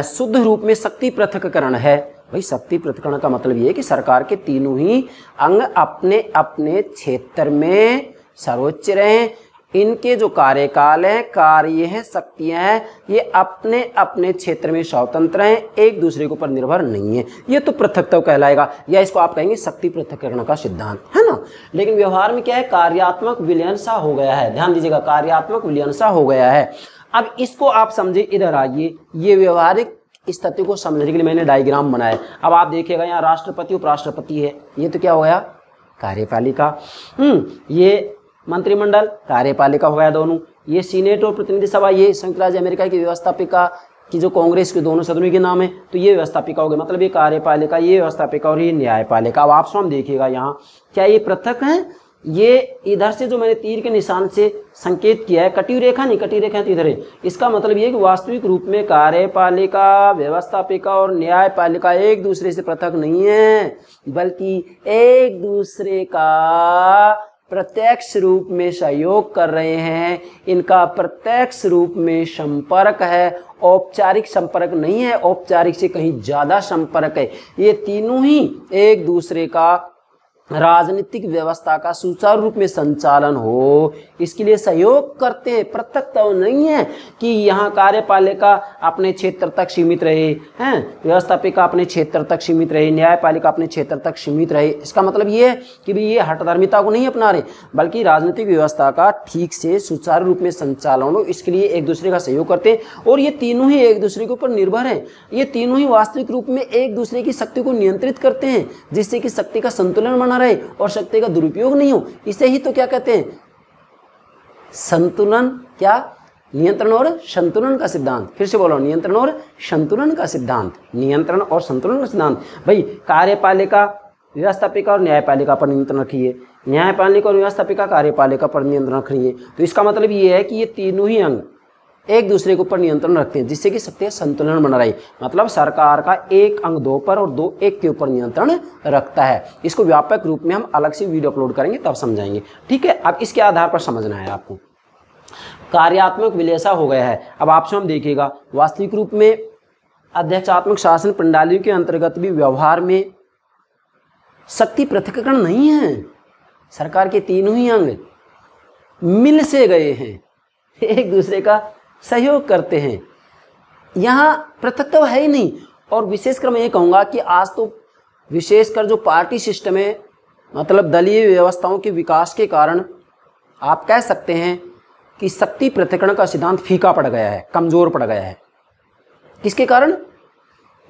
शुद्ध रूप में शक्ति पृथक्करण है। भाई शक्ति पृथक्करण का मतलब ये है कि सरकार के तीनों ही अंग अपने अपने क्षेत्र में सर्वोच्च रहें। इनके जो कार्यकाल है, कार्य है, शक्तियां हैं, ये अपने अपने क्षेत्र में स्वतंत्र हैं, एक दूसरे के ऊपर निर्भर नहीं है। ये तो पृथकत्व कहलाएगा, या इसको आप कहेंगे शक्ति पृथक्करण का सिद्धांत, है ना। लेकिन व्यवहार में क्या है, कार्यात्मक विलयनता हो गया है। ध्यान दीजिएगा, कार्यात्मक विलयनता हो गया है। अब इसको आप समझे, इधर आइए। ये व्यवहारिक स्थिति को समझने के लिए मैंने डायग्राम बनाया। अब आप देखिएगा, यहाँ राष्ट्रपति उपराष्ट्रपति है, ये तो क्या हो गया, कार्यपालिका। ये मंत्रिमंडल, कार्यपालिका हो गया दोनों। ये सीनेट और प्रतिनिधि सभा, ये संयुक्त राज्य अमेरिका की व्यवस्थापिका की जो कांग्रेस के दोनों सदनों के नाम है, तो ये व्यवस्थापिका हो गए। मतलब ये कार्यपालिका, ये व्यवस्थापिका और ये न्यायपालिका। अब आप स्वयं देखिएगा यहाँ क्या ये पृथक है। ये इधर से जो मैंने तीर के निशान से संकेत किया है, कटी रेखा नहीं, कटी रेखा तो इधर है। इसका मतलब ये कि वास्तविक रूप में कार्यपालिका, व्यवस्थापिका और न्यायपालिका एक दूसरे से पृथक नहीं है, बल्कि एक दूसरे का प्रत्यक्ष रूप में सहयोग कर रहे हैं। इनका प्रत्यक्ष रूप में संपर्क है, औपचारिक संपर्क नहीं है, औपचारिक से कहीं ज्यादा संपर्क है। ये तीनों ही एक दूसरे का राजनीतिक व्यवस्था का सुचारू रूप में संचालन हो, इसके लिए सहयोग करते हैं। पृथक तो नहीं है कि यहाँ कार्यपालिका अपने क्षेत्र तक सीमित रहे, हैं व्यवस्थापिका अपने क्षेत्र तक सीमित रहे, न्यायपालिका अपने क्षेत्र तक सीमित रहे। इसका मतलब ये है कि भाई ये हठधर्मिता को नहीं अपना रहे, बल्कि राजनीतिक व्यवस्था का ठीक से सुचारू रूप में संचालन हो, इसके लिए एक दूसरे का सहयोग करते हैं। और ये तीनों ही एक दूसरे के ऊपर निर्भर हैं। ये तीनों ही वास्तविक रूप में एक दूसरे की शक्ति को नियंत्रित करते हैं, जिससे कि शक्ति का संतुलन बना रहे और शक्ति का दुरुपयोग नहीं हो। इसे ही तो क्या कहते हैं, संतुलन, क्या, नियंत्रण और संतुलन का सिद्धांत। फिर से बोलो, नियंत्रण और संतुलन का सिद्धांत। नियंत्रण और संतुलन का सिद्धांत। भाई कार्यपालिका व्यवस्थापिका और न्यायपालिका पर नियंत्रण रखिए, न्यायपालिका और व्यवस्थापिका कार्यपालिका पर नियंत्रण रखिए। तो इसका मतलब ये है कि ये तीनों ही अंग एक दूसरे के ऊपर नियंत्रण रखते हैं, जिससे कि शक्ति संतुलन बना रहे। मतलब सरकार का एक अंग दो पर और दो एक के ऊपर नियंत्रण रखता है। इसको व्यापक रूप में हम अलग से वीडियो अपलोड करेंगे, तब समझाएंगे। ठीक है, अब इसके आधार पर समझना है आपको। कार्यात्मक विलेसा हो गया है। अब आपसे हम देखिएगा, वास्तविक रूप में अध्यक्षात्मक शासन प्रणाली के अंतर्गत भी व्यवहार में शक्ति पृथक्करण नहीं है। सरकार के तीनों ही अंग मिल से गए हैं, एक दूसरे का सहयोग करते हैं, यहाँ पृथकता है ही नहीं। और विशेषकर मैं ये कहूँगा कि आज तो विशेषकर जो पार्टी सिस्टम है, मतलब दलीय व्यवस्थाओं के विकास के कारण आप कह सकते हैं कि शक्ति पृथक्करण का सिद्धांत फीका पड़ गया है, कमज़ोर पड़ गया है। किसके कारण?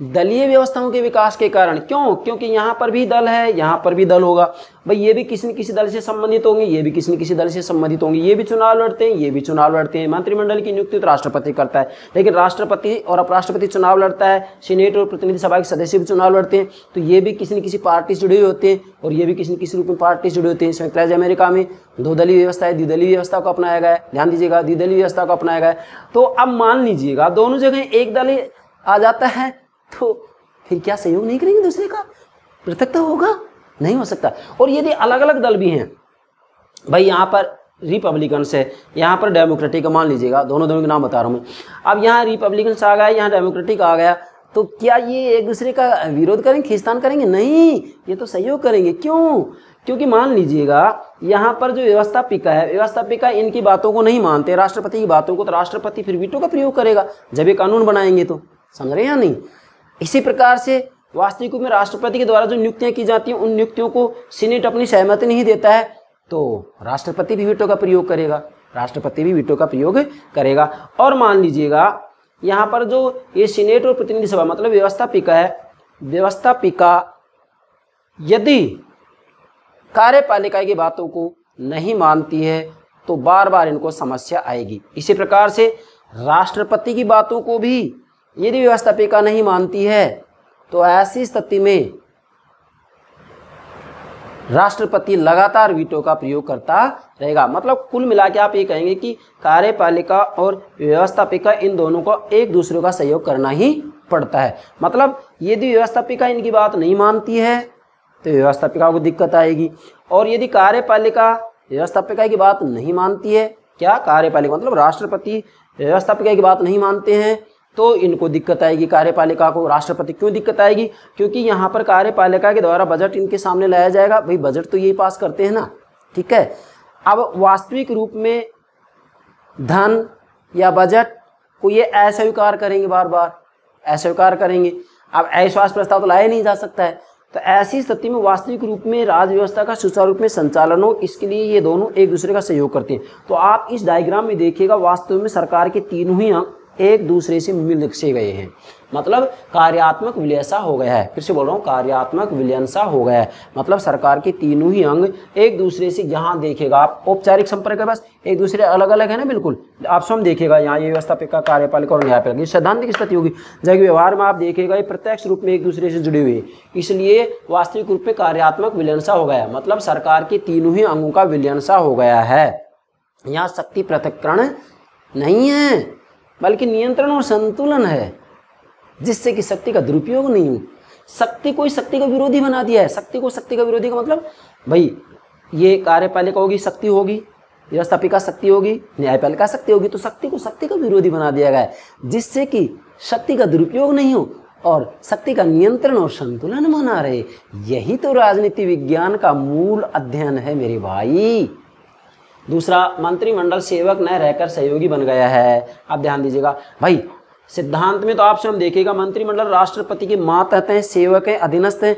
दलीय व्यवस्थाओं के विकास के कारण। क्यों? क्योंकि यहाँ पर भी दल है, यहाँ पर भी दल होगा। भाई ये भी किसी न किसी दल से संबंधित होंगे, ये भी किसी न किसी दल से संबंधित होंगे, ये भी चुनाव लड़ते हैं, ये भी चुनाव लड़ते हैं। मंत्रिमंडल की नियुक्ति तो राष्ट्रपति करता है, लेकिन राष्ट्रपति और उपराष्ट्रपति चुनाव लड़ता है, सीनेट और प्रतिनिधि सभा के सदस्य भी चुनाव लड़ते हैं। तो ये भी किसी न किसी पार्टी से जुड़े हुए होते हैं और ये भी किसी न किसी रूप में पार्टी से जुड़े होते हैं। संयुक्त राज्य अमेरिका में दो दलीय व्यवस्था है, द्विदलीय व्यवस्था को अपनाया गया है। ध्यान दीजिएगा, द्विदलीय व्यवस्था को अपनाया गया है। तो अब मान लीजिएगा दोनों जगह एक दल आ जाता है, तो फिर क्या सहयोग नहीं करेंगे दूसरे का? पृथकता होगा? नहीं हो सकता। और यदि अलग अलग दल भी हैं, भाई यहाँ पर रिपब्लिकन्स है, यहाँ पर डेमोक्रेटिक, मान लीजिएगा, दोनों के नाम बता रहा हूँ मैं। अब यहाँ रिपब्लिकन्स आ गया, यहाँ डेमोक्रेटिक आ गया, तो क्या ये एक दूसरे का विरोध करेंगे, खींचतान करेंगे? नहीं, ये तो सहयोग करेंगे। क्यों? क्योंकि मान लीजिएगा यहाँ पर जो व्यवस्थापिका है, व्यवस्थापिका इनकी बातों को नहीं मानते, राष्ट्रपति की बातों को, तो राष्ट्रपति फिर वीटो का प्रयोग करेगा जब ये कानून बनाएंगे। तो समझ रहे हैं या नहीं? इसी प्रकार से वास्तविक रूप में राष्ट्रपति के द्वारा जो नियुक्तियां की जाती हैं, उन नियुक्तियों को सीनेट अपनी सहमति नहीं देता है, तो राष्ट्रपति भी वीटो का प्रयोग करेगा, राष्ट्रपति भी वीटो का प्रयोग करेगा। और मान लीजिएगा यहाँ पर जो ये सीनेट और प्रतिनिधि सभा, मतलब व्यवस्थापिका है, व्यवस्थापिका यदि कार्यपालिका की बातों को नहीं मानती है तो बार बार इनको समस्या आएगी। इसी प्रकार से राष्ट्रपति की बातों को भी यदि व्यवस्थापिका नहीं मानती है तो ऐसी स्थिति में राष्ट्रपति लगातार वीटो का प्रयोग करता रहेगा। मतलब कुल मिला के आप ये कहेंगे कि कार्यपालिका और व्यवस्थापिका इन दोनों को एक दूसरे का सहयोग करना ही पड़ता है। मतलब यदि व्यवस्थापिका इनकी बात नहीं मानती है तो व्यवस्थापिका को दिक्कत आएगी, और यदि कार्यपालिका व्यवस्थापिका की बात नहीं मानती है, क्या कार्यपालिका मतलब राष्ट्रपति व्यवस्थापिका की बात नहीं मानते हैं, तो इनको दिक्कत आएगी, कार्यपालिका को। राष्ट्रपति क्यों दिक्कत आएगी? क्योंकि यहाँ पर कार्यपालिका के द्वारा बजट इनके सामने लाया जाएगा। भाई बजट तो यही पास करते हैं ना, ठीक है। अब वास्तविक रूप में धन या बजट को ये अस्वीकार करेंगे, बार बार अस्वीकार करेंगे। अब अविश्वास प्रस्ताव तो लाया नहीं जा सकता है। तो ऐसी स्थिति में वास्तविक रूप में राज्य व्यवस्था का सुचारू रूप में संचालन हो, इसके लिए ये दोनों एक दूसरे का सहयोग करते हैं। तो आप इस डायग्राम में देखिएगा, वास्तव में सरकार के तीनों ही अंग एक दूसरे से मिल से गए हैं, मतलब कार्यात्मक विलयसा हो गया है। फिर से बोल रहा हूँ, कार्यात्मक विलयनसा हो गया है, मतलब सरकार के तीनों ही अंग एक दूसरे से, यहाँ देखेगा आप औपचारिक संपर्क है, बस एक दूसरे अलग अलग है ना, बिल्कुल। आप स्वयं देखेगा यहाँ ये व्यवस्थापिका, कार्यपालिका और न्यायपालिका, ये सैद्धांतिक स्थिति होगी। जबकि व्यवहार में आप देखेगा ये प्रत्यक्ष रूप में एक दूसरे से जुड़े हुए, इसलिए वास्तविक रूप में कार्यात्मक विलयनसा हो गया, मतलब सरकार के तीनों ही अंगों का विलयनसा हो गया है। यहाँ शक्ति पृथक्करण नहीं है, बल्कि नियंत्रण और संतुलन है, जिससे कि शक्ति का दुरुपयोग नहीं हो। शक्ति को शक्ति का विरोधी बना दिया है। शक्ति को शक्ति का विरोधी का मतलब, भाई ये कार्यपालिका होगी, शक्ति होगी, व्यवस्थापिका शक्ति होगी, न्यायपालिका शक्ति होगी, तो शक्ति को शक्ति का विरोधी बना दिया गया है, जिससे कि शक्ति का दुरुपयोग नहीं हो और शक्ति का नियंत्रण और संतुलन बना रहे। यही तो राजनीति विज्ञान का मूल अध्ययन है मेरे भाई। दूसरा, मंत्रिमंडल सेवक न रहकर सहयोगी बन गया है। अब ध्यान दीजिएगा भाई, सिद्धांत में तो आप स्वयं देखिएगा मंत्रिमंडल राष्ट्रपति के मातहत हैं, सेवक हैं, अधीनस्थ हैं,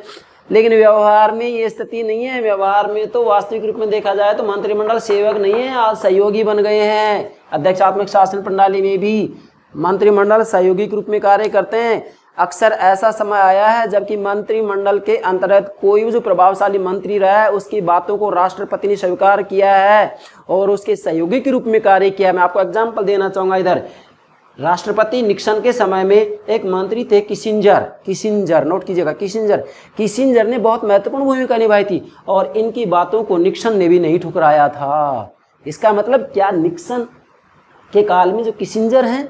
लेकिन व्यवहार में ये स्थिति नहीं है। व्यवहार में तो वास्तविक रूप में देखा जाए तो मंत्रिमंडल सेवक नहीं है, आज सहयोगी बन गए हैं। अध्यक्षात्मक शासन प्रणाली में भी मंत्रिमंडल सहयोगी के रूप में कार्य करते हैं। अक्सर ऐसा समय आया है जबकि मंत्रिमंडल के अंतर्गत कोई भी जो प्रभावशाली मंत्री रहा है उसकी बातों को राष्ट्रपति ने स्वीकार किया है और उसके सहयोगी के रूप में कार्य किया है। मैं आपको एग्जाम्पल देना चाहूँगा। इधर राष्ट्रपति निक्सन के समय में एक मंत्री थे किसिंजर, नोट कीजिएगा, किसिंजर ने बहुत महत्वपूर्ण भूमिका निभाई थी और इनकी बातों को निक्सन ने भी नहीं ठुकराया था। इसका मतलब क्या, निक्सन के काल में जो किसिंजर हैं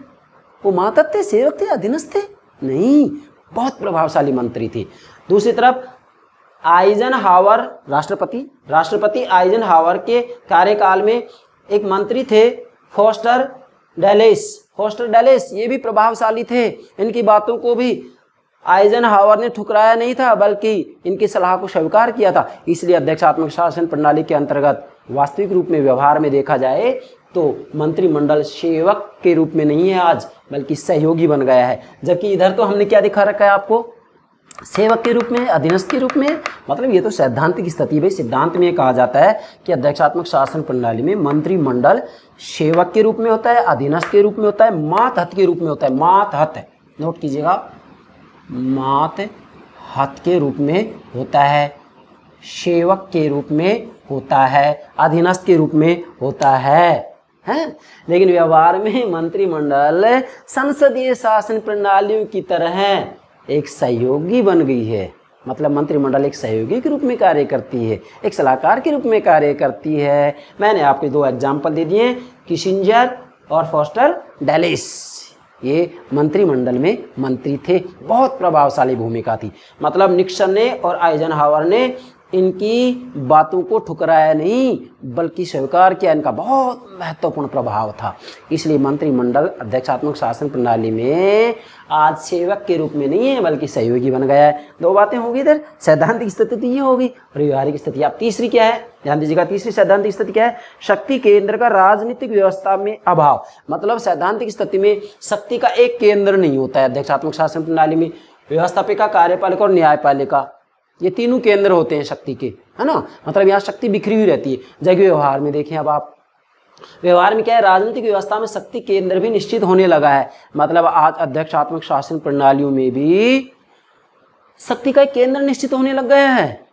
वो मातहत थे, सेवक थे, अधीनस्थ थे? नहीं, बहुत प्रभावशाली मंत्री थे। दूसरी तरफ आइजनहावर, राष्ट्रपति आइजनहावर के कार्यकाल में एक मंत्री थे फोस्टर डैलेस, ये भी प्रभावशाली थे। इनकी बातों को भी आइजनहावर ने ठुकराया नहीं था बल्कि इनकी सलाह को स्वीकार किया था। इसलिए अध्यक्षात्मक शासन प्रणाली के अंतर्गत वास्तविक रूप में व्यवहार में देखा जाए तो मंत्रिमंडल सेवक के रूप में नहीं है आज, बल्कि सहयोगी बन गया है। जबकि इधर तो हमने क्या दिखा रखा है आपको, सेवक के रूप में, अधीनस्थ के रूप में। मतलब ये तो सैद्धांतिक स्थिति भाई। सिद्धांत में कहा जाता है कि अध्यक्षात्मक शासन प्रणाली में मंत्रिमंडल सेवक के रूप में होता है, अधीनस्थ के रूप में होता है, मातहत के रूप में होता है। मातहत, नोट कीजिएगा, मातहत के रूप में होता है, सेवक के रूप में होता है, अधीनस्थ के रूप में होता है। लेकिन व्यवहार में मंत्रिमंडल संसदीय शासन प्रणालियों की तरह एक सहयोगी बन गई है। मतलब मंत्रिमंडल एक सहयोगी के रूप में कार्य करती है, एक सलाहकार के रूप में कार्य करती है। मैंने आपको दो एग्जाम्पल दे दिए, किसिंजर और फोस्टर डैलेस। ये मंत्रिमंडल में मंत्री थे, बहुत प्रभावशाली भूमिका थी। मतलब निक्सन ने और आइजनहावर ने इनकी बातों को ठुकराया नहीं बल्कि स्वीकार किया। इनका बहुत महत्वपूर्ण प्रभाव था। इसलिए मंत्रिमंडल अध्यक्षात्मक शासन प्रणाली में आज सेवक के रूप में नहीं है बल्कि सहयोगी बन गया है। दो बातें होगी इधर, सैद्धांतिक स्थिति तो ये होगी और व्यवहारिक स्थिति। अब तीसरी क्या है, ध्यान दीजिएगा, तीसरी सैद्धांतिक स्थिति क्या है, शक्ति केंद्र का राजनीतिक व्यवस्था में अभाव। मतलब सैद्धांतिक स्थिति में शक्ति का एक केंद्र नहीं होता है। अध्यक्षात्मक शासन प्रणाली में व्यवस्थापिका, कार्यपालिका और न्यायपालिका, ये तीनों केंद्र होते हैं शक्ति के, है ना। मतलब यहाँ शक्ति बिखरी हुई रहती है। जबकि व्यवहार में देखें, अब आप व्यवहार में क्या है, राजनीतिक व्यवस्था में शक्ति केंद्र भी निश्चित होने लगा है। मतलब आज अध्यक्षात्मक शासन प्रणालियों में भी शक्ति का केंद्र निश्चित होने लग गया है।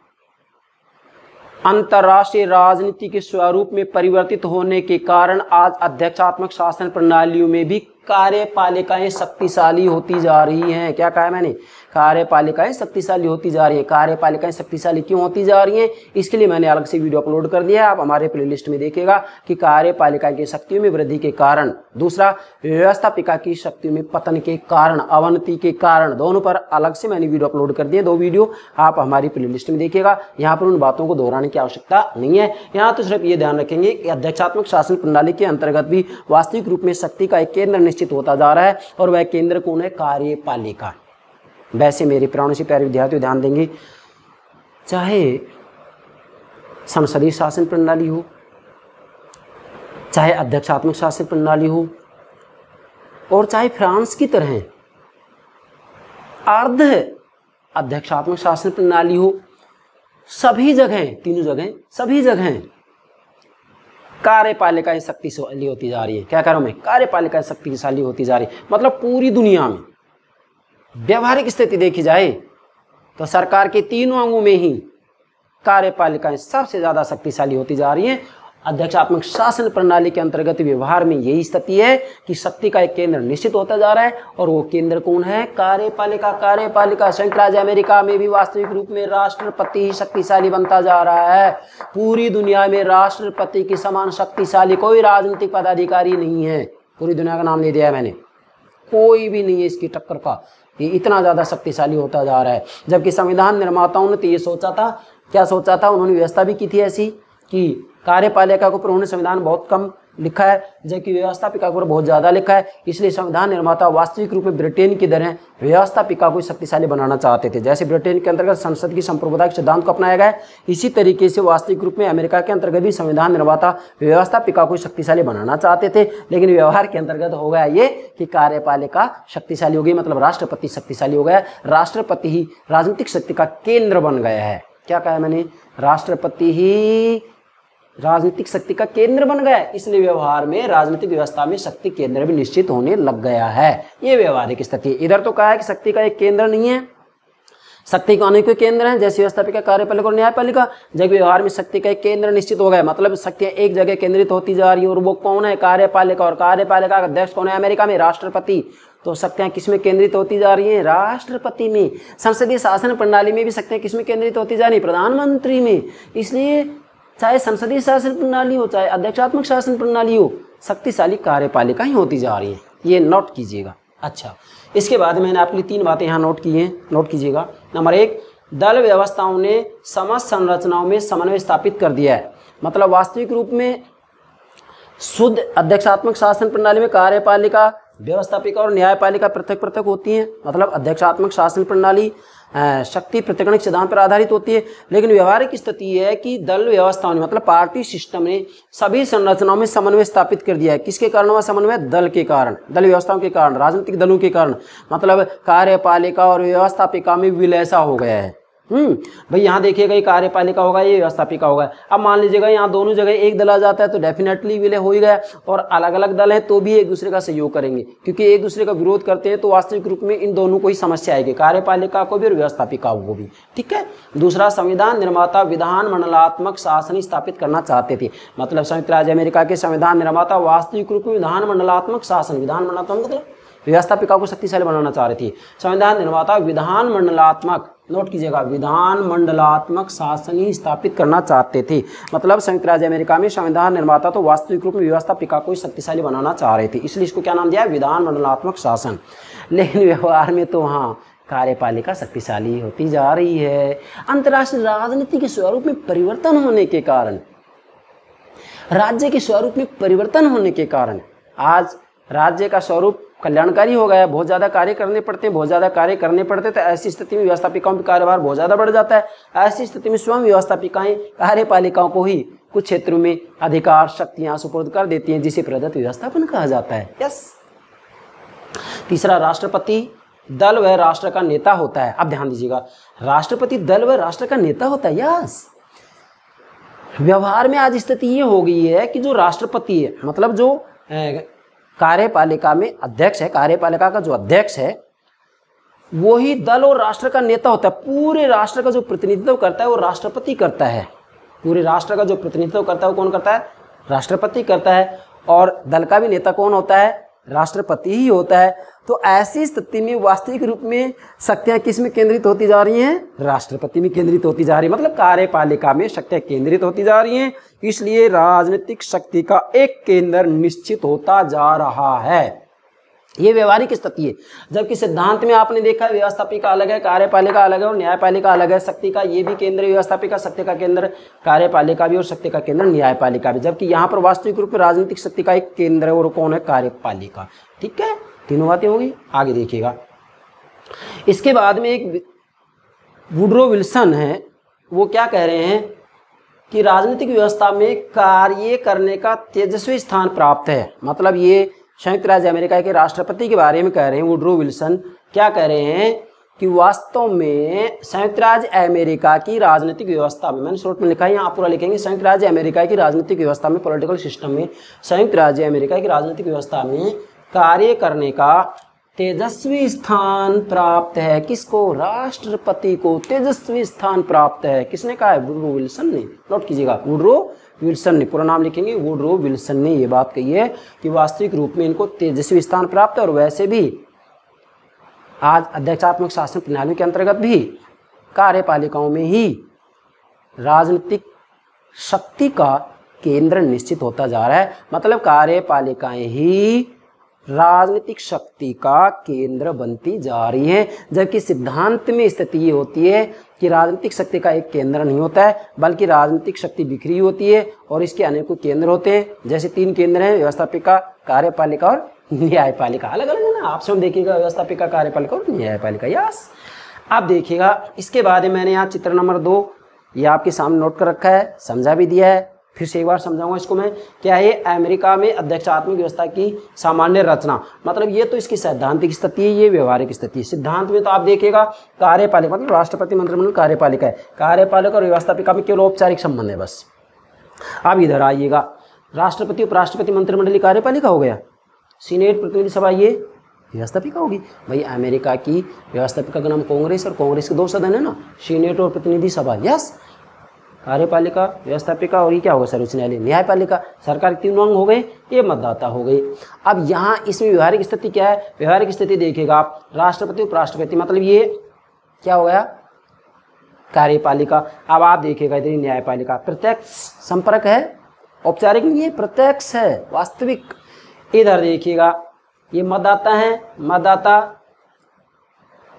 अंतर्राष्ट्रीय राजनीति के स्वरूप में परिवर्तित होने के कारण आज अध्यक्षात्मक शासन प्रणालियों में भी कार्यपालिकाएं शक्तिशाली होती जा रही हैं। क्या कहा है मैंने, कार्यपालिकाएं शक्तिशाली होती जा रही हैं। कार्यपालिकाएं शक्तिशाली क्यों होती जा रही हैं, इसके लिए मैंने अलग से वीडियो अपलोड कर दिया है, आप हमारे प्लेलिस्ट में देखिएगा कि कार्यपालिका की शक्तियों में वृद्धि के कारण, दूसरा व्यवस्थापिका की शक्तियों में पतन के कारण, अवनति के कारण, दोनों पर अलग से मैंने वीडियो अपलोड कर दिए। दो वीडियो आप हमारी प्लेलिस्ट में देखिएगा। यहाँ पर उन बातों को दोहराने की आवश्यकता नहीं है। यहाँ तो सिर्फ ये ध्यान रखेंगे कि अध्यक्षात्मक शासन प्रणाली के अंतर्गत भी वास्तविक रूप में शक्ति का एक केंद्र निश्चित होता जा रहा है और वह केंद्र कौन है, कार्यपालिका। वैसे मेरे प्राणों से प्यारे विद्यार्थियों ध्यान देंगे, चाहे संसदीय शासन प्रणाली हो, चाहे अध्यक्षात्मक शासन प्रणाली हो और चाहे फ्रांस की तरह अर्ध अध्यक्षात्मक शासन प्रणाली हो, सभी जगह, तीनों जगह, सभी जगह कार्यपालिकाएं शक्तिशाली होती जा रही है। क्या कह रहा हूं मैं, कार्यपालिकाएं शक्तिशाली होती जा रही है। मतलब पूरी दुनिया में व्यवहारिक स्थिति देखी जाए तो सरकार के तीनों अंगों में ही कार्यपालिकाएं सबसे ज्यादा शक्तिशाली होती जा रही हैं। अध्यक्षात्मक शासन प्रणाली के अंतर्गत व्यवहार में यही स्थिति है कि शक्ति का एक केंद्र निश्चित होता जा रहा है और वो केंद्र कौन है, कार्यपालिका। कार्यपालिका संयुक्त राज्य अमेरिका में भी वास्तविक रूप में राष्ट्रपति ही शक्तिशाली बनता जा रहा है। पूरी दुनिया में राष्ट्रपति के समान शक्तिशाली कोई राजनीतिक पदाधिकारी नहीं है। पूरी दुनिया का नाम ले दिया है मैंने, कोई भी नहीं है इसकी टक्कर का। ये इतना ज्यादा शक्तिशाली होता जा रहा है। जबकि संविधान निर्माताओं ने तो ये सोचा था, क्या सोचा था, उन्होंने व्यवस्था भी की थी ऐसी कि कार्यपालिका को, पर उन्होंने संविधान बहुत कम लिखा है, जबकि व्यवस्थापिका को बहुत ज़्यादा लिखा है। इसलिए संविधान निर्माता वास्तविक रूप में ब्रिटेन की तरह व्यवस्थापिका को शक्तिशाली बनाना चाहते थे। जैसे ब्रिटेन के अंतर्गत संसद की संप्रभुता के सिद्धांत को अपनाया गया है, इसी तरीके से वास्तविक रूप में अमेरिका के अंतर्गत भी संविधान निर्माता व्यवस्थापिका को शक्तिशाली बनाना चाहते थे। लेकिन व्यवहार के अंतर्गत हो गया ये कि कार्यपालिका शक्तिशाली हो गई, मतलब राष्ट्रपति शक्तिशाली हो गया। राष्ट्रपति ही राजनीतिक शक्ति का केंद्र बन गया है। क्या कहा मैंने? राष्ट्रपति ही राजनीतिक शक्ति का केंद्र बन गया है। इसलिए व्यवहार में राजनीतिक व्यवस्था में शक्ति केंद्र भी निश्चित होने लग गया है। ये व्यवहारिक स्थिति। इधर तो कहा है कि शक्ति का एक केंद्र नहीं है, शक्ति के अनेक केंद्र हैं, जैसे व्यवस्थापिका, कार्यपालिका और न्यायपालिका। जब व्यवहार में शक्ति का एक केंद्र निश्चित हो गया, मतलब शक्तियां एक जगह केंद्रित होती जा रही है। और वो कौन है? कार्यपालिका। और कार्यपालिका का अध्यक्ष कौन है? अमेरिका में राष्ट्रपति। तो शक्तियां किसमें केंद्रित होती जा रही हैं? राष्ट्रपति में। संसदीय शासन प्रणाली में भी शक्तियां किसमें केंद्रित होती जा रही है? प्रधानमंत्री में। इसलिए चाहे संसदीय शासन प्रणाली हो, चाहे अध्यक्षात्मक शासन प्रणाली हो, शक्तिशाली कार्यपालिका ही होती जा रही है। ये नोट कीजिएगा। अच्छा, इसके बाद मैंने आपके लिए 3 बातें यहाँ नोट की हैं, नोट कीजिएगा। नंबर 1, दल व्यवस्थाओं ने समस्त संरचनाओं में समन्वय स्थापित कर दिया है। मतलब वास्तविक रूप में शुद्ध अध्यक्षात्मक शासन प्रणाली में कार्यपालिका, व्यवस्थापिका और न्यायपालिका पृथक पृथक होती हैं। मतलब अध्यक्षात्मक शासन प्रणाली शक्ति प्रतिगणक सिद्धांत पर आधारित होती है। लेकिन व्यवहारिक स्थिति है कि दल व्यवस्थाओं ने, मतलब पार्टी सिस्टम ने सभी संरचनाओं में समन्वय स्थापित कर दिया है। किसके कारण हुआ समन्वय? दल के कारण, दल व्यवस्थाओं के कारण, राजनीतिक दलों के कारण। मतलब कार्यपालिका और व्यवस्थापिका में विलय सा हो गया है। भाई यहाँ देखिएगा, ये कार्यपालिका होगा, ये व्यवस्थापिका होगा। अब मान लीजिएगा यहाँ दोनों जगह एक दल आ जाता है तो डेफिनेटली विलय हो ही गया। और अलग अलग दल हैं तो भी एक दूसरे का सहयोग करेंगे, क्योंकि एक दूसरे का विरोध करते हैं तो वास्तविक रूप में इन दोनों को ही समस्या आएगी, कार्यपालिका को भी और व्यवस्थापिका को भी। ठीक है। दूसरा, संविधान निर्माता विधानमंडलात्मक शासन स्थापित करना चाहते थे। मतलब संयुक्त राज्य अमेरिका के संविधान निर्माता वास्तविक रूप में विधानमंडलात्मक शासन, विधानमंडलात्मक मतलब व्यवस्थापिका को शक्तिशाली बनाना चाह रही थी। संविधान निर्माता विधानमंडलात्मक, नोट कीजिएगा, विधानमंडलात्मक शासन ही स्थापित करना चाहते थे। मतलब संयुक्त राज्य अमेरिका में संविधान निर्माता तो वास्तविक रूप में व्यवस्थापिका को शक्तिशाली बनाना चाह रहे थे, इसलिए इसको क्या नाम दिया? विधानमंडलात्मक शासन। लेकिन व्यवहार में तो हाँ, कार्यपालिका शक्तिशाली होती जा रही है। अंतर्राष्ट्रीय राजनीति के स्वरूप में परिवर्तन होने के कारण, राज्य के स्वरूप में परिवर्तन होने के कारण आज राज्य का स्वरूप कल्याणकारी हो गया। बहुत ज़्यादा कार्य करने पड़ते हैं, बहुत ज़्यादा कार्य करने पड़ते तो ऐसी स्थिति में व्यवस्थापिकाओं का कार्यभार बहुत ज़्यादा बढ़ जाता है। ऐसी स्थिति में स्वयं व्यवस्थापिकाएं कार्यपालिकाओं को ही कुछ क्षेत्रों में अधिकार शक्तियां सुपुर्द कर देती हैं, जिसे प्रदत्त व्यवस्थापन कहा जाता है। यस। तीसरा, राष्ट्रपति दल व राष्ट्र का नेता होता है। अब ध्यान दीजिएगा, राष्ट्रपति दल व राष्ट्र का नेता होता है। यस। व्यवहार में आज स्थिति ये हो गई है कि जो राष्ट्रपति है, मतलब जो कार्यपालिका में अध्यक्ष है, कार्यपालिका का जो अध्यक्ष है वो ही दल और राष्ट्र का नेता होता है। पूरे राष्ट्र का जो प्रतिनिधित्व करता है वो राष्ट्रपति करता है। पूरे राष्ट्र का जो प्रतिनिधित्व करता है वो कौन करता है? राष्ट्रपति करता है। और दल का भी नेता कौन होता है? राष्ट्रपति ही होता है। तो ऐसी स्थिति में वास्तविक रूप में शक्तियां किस में केंद्रित होती जा रही हैं? राष्ट्रपति में केंद्रित होती जा रही है। मतलब कार्यपालिका में शक्तियां केंद्रित होती जा रही हैं, इसलिए राजनीतिक शक्ति का एक केंद्र निश्चित होता जा रहा है। ये व्यवहारिक स्थिति है। जबकि सिद्धांत में आपने देखा है व्यवस्थापिका अलग है, कार्यपालिका अलग है और न्यायपालिका अलग है। शक्ति का ये भी केंद्र व्यवस्थापिका, शक्ति का केंद्र कार्यपालिका भी और शक्ति का केंद्र न्यायपालिका भी। जबकि यहाँ पर वास्तविक रूप में राजनीतिक शक्ति का एक केंद्र है और कौन है? कार्यपालिका। ठीक है, तीनों बातें होगी। आगे देखिएगा, इसके बाद में एक वुड्रो विल्सन है, वो क्या कह रहे हैं कि राजनीतिक व्यवस्था में कार्य करने का तेजस्वी स्थान प्राप्त है। मतलब ये संयुक्त राज्य अमेरिका के राष्ट्रपति के बारे में कह रहे हैं वुड्रो विल्सन। क्या कह रहे हैं कि वास्तव में संयुक्त राज्य अमेरिका की राजनीतिक व्यवस्था में, मैंने शॉर्ट में लिखा है, यहाँ आप पूरा लिखेंगे, संयुक्त राज्य अमेरिका की राजनीतिक व्यवस्था में, पॉलिटिकल सिस्टम में संयुक्त राज्य अमेरिका की राजनीतिक व्यवस्था में कार्य करने का तेजस्वी स्थान प्राप्त है। किसको? राष्ट्रपति को तेजस्वी स्थान प्राप्त है। किसने कहा है? वुड्रो विल्सन ने। नोट कीजिएगा, वुड्रो विल्सन ने, पूरा नाम लिखेंगे, वुड्रो विल्सन ने ये बात कही है कि वास्तविक रूप में इनको तेजस्वी स्थान प्राप्त है। और वैसे भी आज अध्यक्षात्मक शासन प्रणाली के अंतर्गत भी कार्यपालिकाओं में ही राजनीतिक शक्ति का केंद्र निश्चित होता जा रहा है। मतलब कार्यपालिकाएं ही राजनीतिक शक्ति का केंद्र बनती जा रही है, जबकि सिद्धांत में स्थिति ये होती है कि राजनीतिक शक्ति का एक केंद्र नहीं होता है, बल्कि राजनीतिक शक्ति बिखरी होती है और इसके अनेकों केंद्र होते हैं। जैसे 3 केंद्र हैं, व्यवस्थापिका, कार्यपालिका और न्यायपालिका। अलग अलग है ना, ऑप्शन देखिएगा, व्यवस्थापिका, कार्यपालिका और न्यायपालिका। यस, आप देखिएगा इसके बाद मैंने यहाँ चित्र नंबर 2 ये आपके सामने नोट कर रखा है, समझा भी दिया है, फिर से एक बार समझाऊंगा इसको मैं। क्या है, अमेरिका में अध्यक्षात्मक व्यवस्था की सामान्य रचना, मतलब ये तो इसकी सैद्धांतिक स्थिति है, ये व्यवहारिक स्थिति है। सिद्धांत में तो आप देखिएगा कार्यपालिका मतलब राष्ट्रपति मंत्रिमंडल कार्यपालिका है, कार्यपालिका और व्यवस्थापिका में केवल औपचारिक संबंध है बस। अब इधर आइएगा, राष्ट्रपति उपराष्ट्रपति मंत्रिमंडलीय कार्यपालिका हो गया, सीनेट प्रतिनिधि सभा ये व्यवस्थापिका होगी। भाई अमेरिका की व्यवस्थापिका का नाम कांग्रेस और कांग्रेस के 2 सदन है ना, सीनेट और प्रतिनिधि सभा। यस, कार्यपालिका, व्यवस्थापिका और ये क्या होगा, सर्वोच्च न्यायालय, न्यायपालिका। सरकार के 3 अंग हो गए, ये मतदाता हो गए। अब यहाँ इसमें व्यवहारिक स्थिति क्या है, व्यवहारिक स्थिति देखिएगा आप, राष्ट्रपति उपराष्ट्रपति मतलब ये क्या हो गया, कार्यपालिका। अब आप देखिएगा इधर न्यायपालिका, प्रत्यक्ष संपर्क है, औपचारिक नहीं है, प्रत्यक्ष है, वास्तविक। इधर देखिएगा ये मतदाता है, मतदाता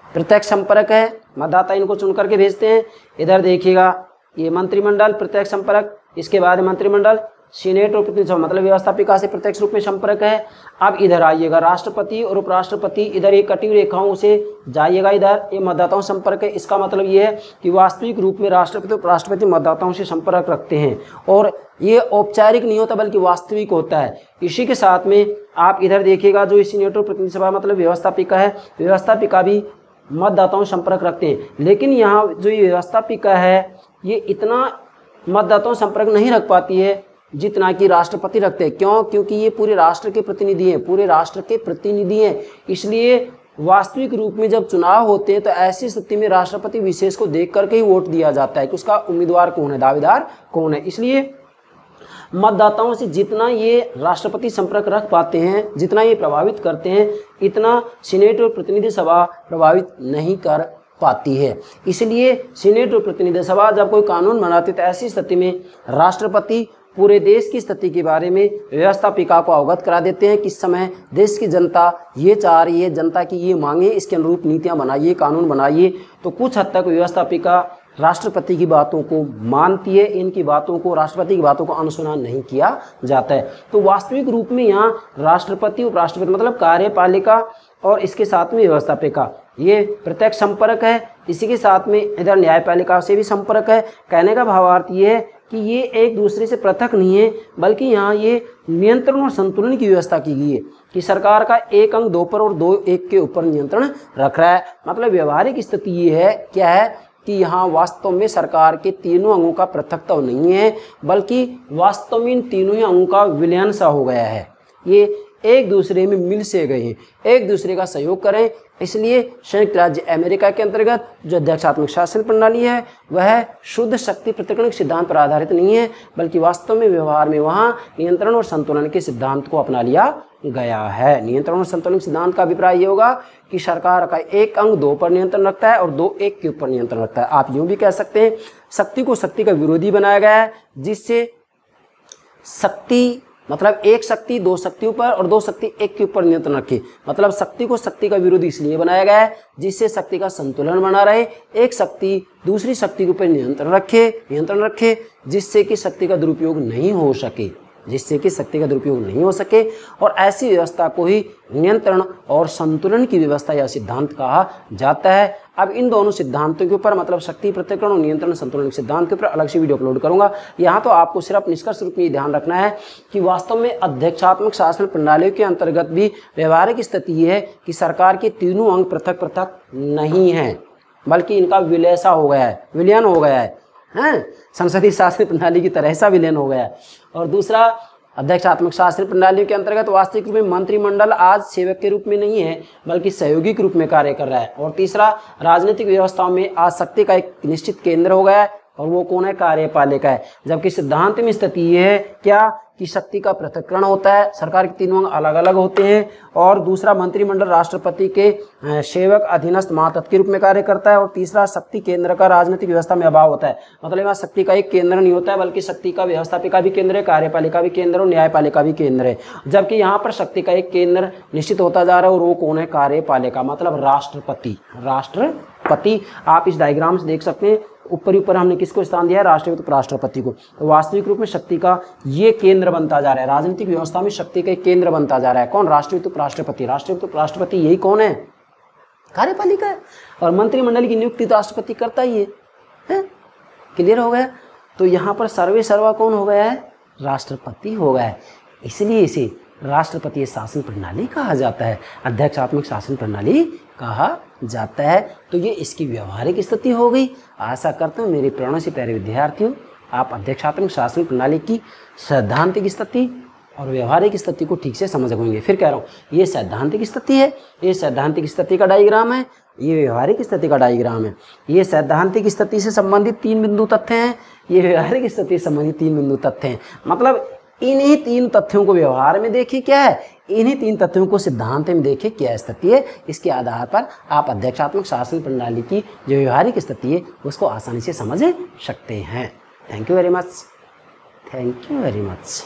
प्रत्यक्ष संपर्क है, मतदाता इनको चुन करके भेजते हैं। इधर देखिएगा ये मंत्रिमंडल प्रत्यक्ष संपर्क, इसके बाद मंत्रिमंडल, सीनेट और प्रतिनिधि सभा मतलब व्यवस्थापिका से प्रत्यक्ष रूप में संपर्क है। अब इधर आइएगा, राष्ट्रपति और उपराष्ट्रपति, इधर ये कटी हुई रेखाओं से जाइएगा, इधर ये मतदाताओं से संपर्क है। इसका मतलब ये है कि वास्तविक रूप में राष्ट्रपति और उपराष्ट्रपति मतदाताओं से संपर्क रखते हैं और ये औपचारिक नहीं होता बल्कि वास्तविक होता है। इसी के साथ में आप इधर देखिएगा, जो सीनेट और प्रतिनिधि सभा मतलब व्यवस्थापिका है, व्यवस्थापिका भी मतदाताओं से संपर्क रखते हैं। लेकिन यहाँ जो ये व्यवस्थापिका है ये इतना मतदाताओं से संपर्क नहीं रख पाती है जितना कि राष्ट्रपति रखते हैं। क्यों? क्योंकि ये पूरे राष्ट्र के प्रतिनिधि हैं, पूरे राष्ट्र के प्रतिनिधि हैं। इसलिए वास्तविक रूप में जब चुनाव होते हैं तो ऐसी स्थिति में राष्ट्रपति विशेष को देख करके ही वोट दिया जाता है कि उसका उम्मीदवार कौन है, दावेदार कौन है। इसलिए मतदाताओं से जितना ये राष्ट्रपति संपर्क रख पाते हैं, जितना ये प्रभावित करते हैं, इतना सीनेट और प्रतिनिधि सभा प्रभावित नहीं कर पाती है। इसलिए सीनेट और प्रतिनिधि सभा जब कोई कानून बनाते तो ऐसी स्थिति में राष्ट्रपति पूरे देश की स्थिति के बारे में व्यवस्थापिका को अवगत करा देते हैं कि इस समय देश की जनता ये चाह रही है, जनता की ये मांगे, इसके अनुरूप नीतियां बनाइए, कानून बनाइए। तो कुछ हद तक व्यवस्थापिका राष्ट्रपति की बातों को मानती है, इनकी बातों को, राष्ट्रपति की बातों को अनुसरण नहीं किया जाता है। तो वास्तविक रूप में यहाँ राष्ट्रपति उपराष्ट्रपति मतलब कार्यपालिका और इसके साथ में व्यवस्थापिका ये प्रत्यक्ष संपर्क है। इसी के साथ में इधर न्यायपालिका से भी संपर्क है। कहने का भावार्थ ये है कि ये एक दूसरे से पृथक नहीं है, बल्कि यहाँ ये नियंत्रण और संतुलन की व्यवस्था की गई है कि सरकार का 1 अंग 2 पर और 2 1 के ऊपर नियंत्रण रख रहा है। मतलब व्यवहारिक स्थिति ये है, क्या है कि यहाँ वास्तव में सरकार के तीनों अंगों का पृथकता नहीं है, बल्कि वास्तव में इन तीनों ही अंगों का विलयन सा हो गया है। ये एक दूसरे में मिल से गए हैं, एक दूसरे का सहयोग करें। इसलिए संयुक्त राज्य अमेरिका के अंतर्गत जो अध्यक्षात्मक शासन प्रणाली है वह शुद्ध शक्ति पृथक्करण के सिद्धांत पर आधारित नहीं है, बल्कि वास्तव में व्यवहार में वहाँ नियंत्रण और संतुलन के सिद्धांत को अपना लिया गया है। नियंत्रण और संतुलन सिद्धांत का अभिप्राय ये होगा कि सरकार का 1 अंग 2 पर नियंत्रण रखता है और 2 1 के ऊपर नियंत्रण रखता है। आप यूं भी कह सकते हैं शक्ति को शक्ति का विरोधी बनाया गया है, जिससे शक्ति मतलब 1 शक्ति 2 शक्तियों पर और 2 शक्ति 1 के ऊपर नियंत्रण रखे। मतलब शक्ति को शक्ति का विरोधी इसलिए बनाया गया है जिससे शक्ति का संतुलन बना रहे। एक शक्ति दूसरी शक्ति के ऊपर नियंत्रण रखे जिससे कि शक्ति का दुरुपयोग नहीं हो सके, और ऐसी व्यवस्था को ही नियंत्रण और संतुलन की व्यवस्था या सिद्धांत कहा जाता है। अब इन दोनों सिद्धांतों के ऊपर मतलब शक्ति पृथक्करण और नियंत्रण संतुलन के सिद्धांत के ऊपर अलग से वीडियो अपलोड करूंगा। यहाँ तो आपको सिर्फ निष्कर्ष रूप में ये ध्यान रखना है कि वास्तव में अध्यक्षात्मक शासन प्रणालियों के अंतर्गत भी व्यवहारिक स्थिति ये है कि सरकार के तीनों अंग पृथक पृथक नहीं है, बल्कि इनका विलय हो गया है, विलयन हो गया है, संसदीय शासन प्रणाली की तरह सा विलयन हो गया है। और दूसरा, अध्यक्षात्मक शासन प्रणाली के अंतर्गत वास्तविक रूप में मंत्रिमंडल आज सेवक के रूप में नहीं है बल्कि सहयोगी के रूप में कार्य कर रहा है। और तीसरा, राजनीतिक व्यवस्थाओं में आज शक्ति का एक निश्चित केंद्र हो गया है, और वो कौन है, कार्यपालिका है। जबकि सिद्धांत में स्थिति ये है क्या कि शक्ति का पृथक्करण होता है, सरकार के तीनों अंग अलग अलग होते हैं, और दूसरा मंत्रिमंडल राष्ट्रपति के सेवक अधीनस्थ मातहत के रूप में कार्य करता है, और तीसरा शक्ति केंद्र का राजनीतिक व्यवस्था में अभाव होता है। मतलब यहाँ शक्ति का एक केंद्र नहीं होता है, बल्कि शक्ति का व्यवस्थापिका भी केंद्र है, कार्यपालिका भी केंद्र और न्यायपालिका भी केंद्र है। जबकि यहाँ पर शक्ति का एक केंद्र निश्चित होता जा रहा है, और वो कौन है, कार्यपालिका, मतलब राष्ट्रपति। राष्ट्रपति आप इस डायग्राम से देख सकते हैं, ऊपर ऊपर हमने किसको स्थान दिया है, राष्ट्रपति उपराष्ट्रपति को। तो वास्तविक रूप में शक्ति का ये केंद्र बनता जा रहा है, राजनीतिक व्यवस्था में शक्ति का एक केंद्र बनता जा रहा है। कौन, राष्ट्रपति उपराष्ट्रपति। राष्ट्रपति उपराष्ट्रपति यही कौन है, कार्यपालिका है। और मंत्रिमंडल की नियुक्ति तो राष्ट्रपति करता ही है। क्लियर हो गया। तो यहाँ पर सर्वे सर्वा कौन हो गया है, राष्ट्रपति हो गया है। इसलिए इसे राष्ट्रपतीय शासन प्रणाली कहा जाता है, अध्यक्षात्मक शासन प्रणाली कहा जाता है। तो ये इसकी व्यवहारिक स्थिति हो गई। आशा करता हूँ मेरे प्रणों से प्यारे विद्यार्थियों, आप अध्यक्षात्मक शासन प्रणाली की सैद्धांतिक स्थिति और व्यवहारिक स्थिति को ठीक से समझ होंगे। फिर कह रहा हूँ, ये सैद्धांतिक स्थिति है, ये सैद्धांतिक स्थिति का डायग्राम है, ये व्यवहारिक स्थिति का डायग्राम है। ये सैद्धांतिक स्थिति से संबंधित 3 बिंदु तथ्य हैं, ये व्यवहारिक स्थिति से संबंधित 3 बिंदु तथ्य हैं। मतलब इन्हीं 3 तथ्यों को व्यवहार में देखिए क्या है, इन्हीं 3 तथ्यों को सिद्धांत में देखिए क्या स्थिति है। इसके आधार पर आप अध्यक्षात्मक शासन प्रणाली की जो व्यवहारिक स्थिति है उसको आसानी से समझ सकते हैं। Thank you very much. Thank you very much.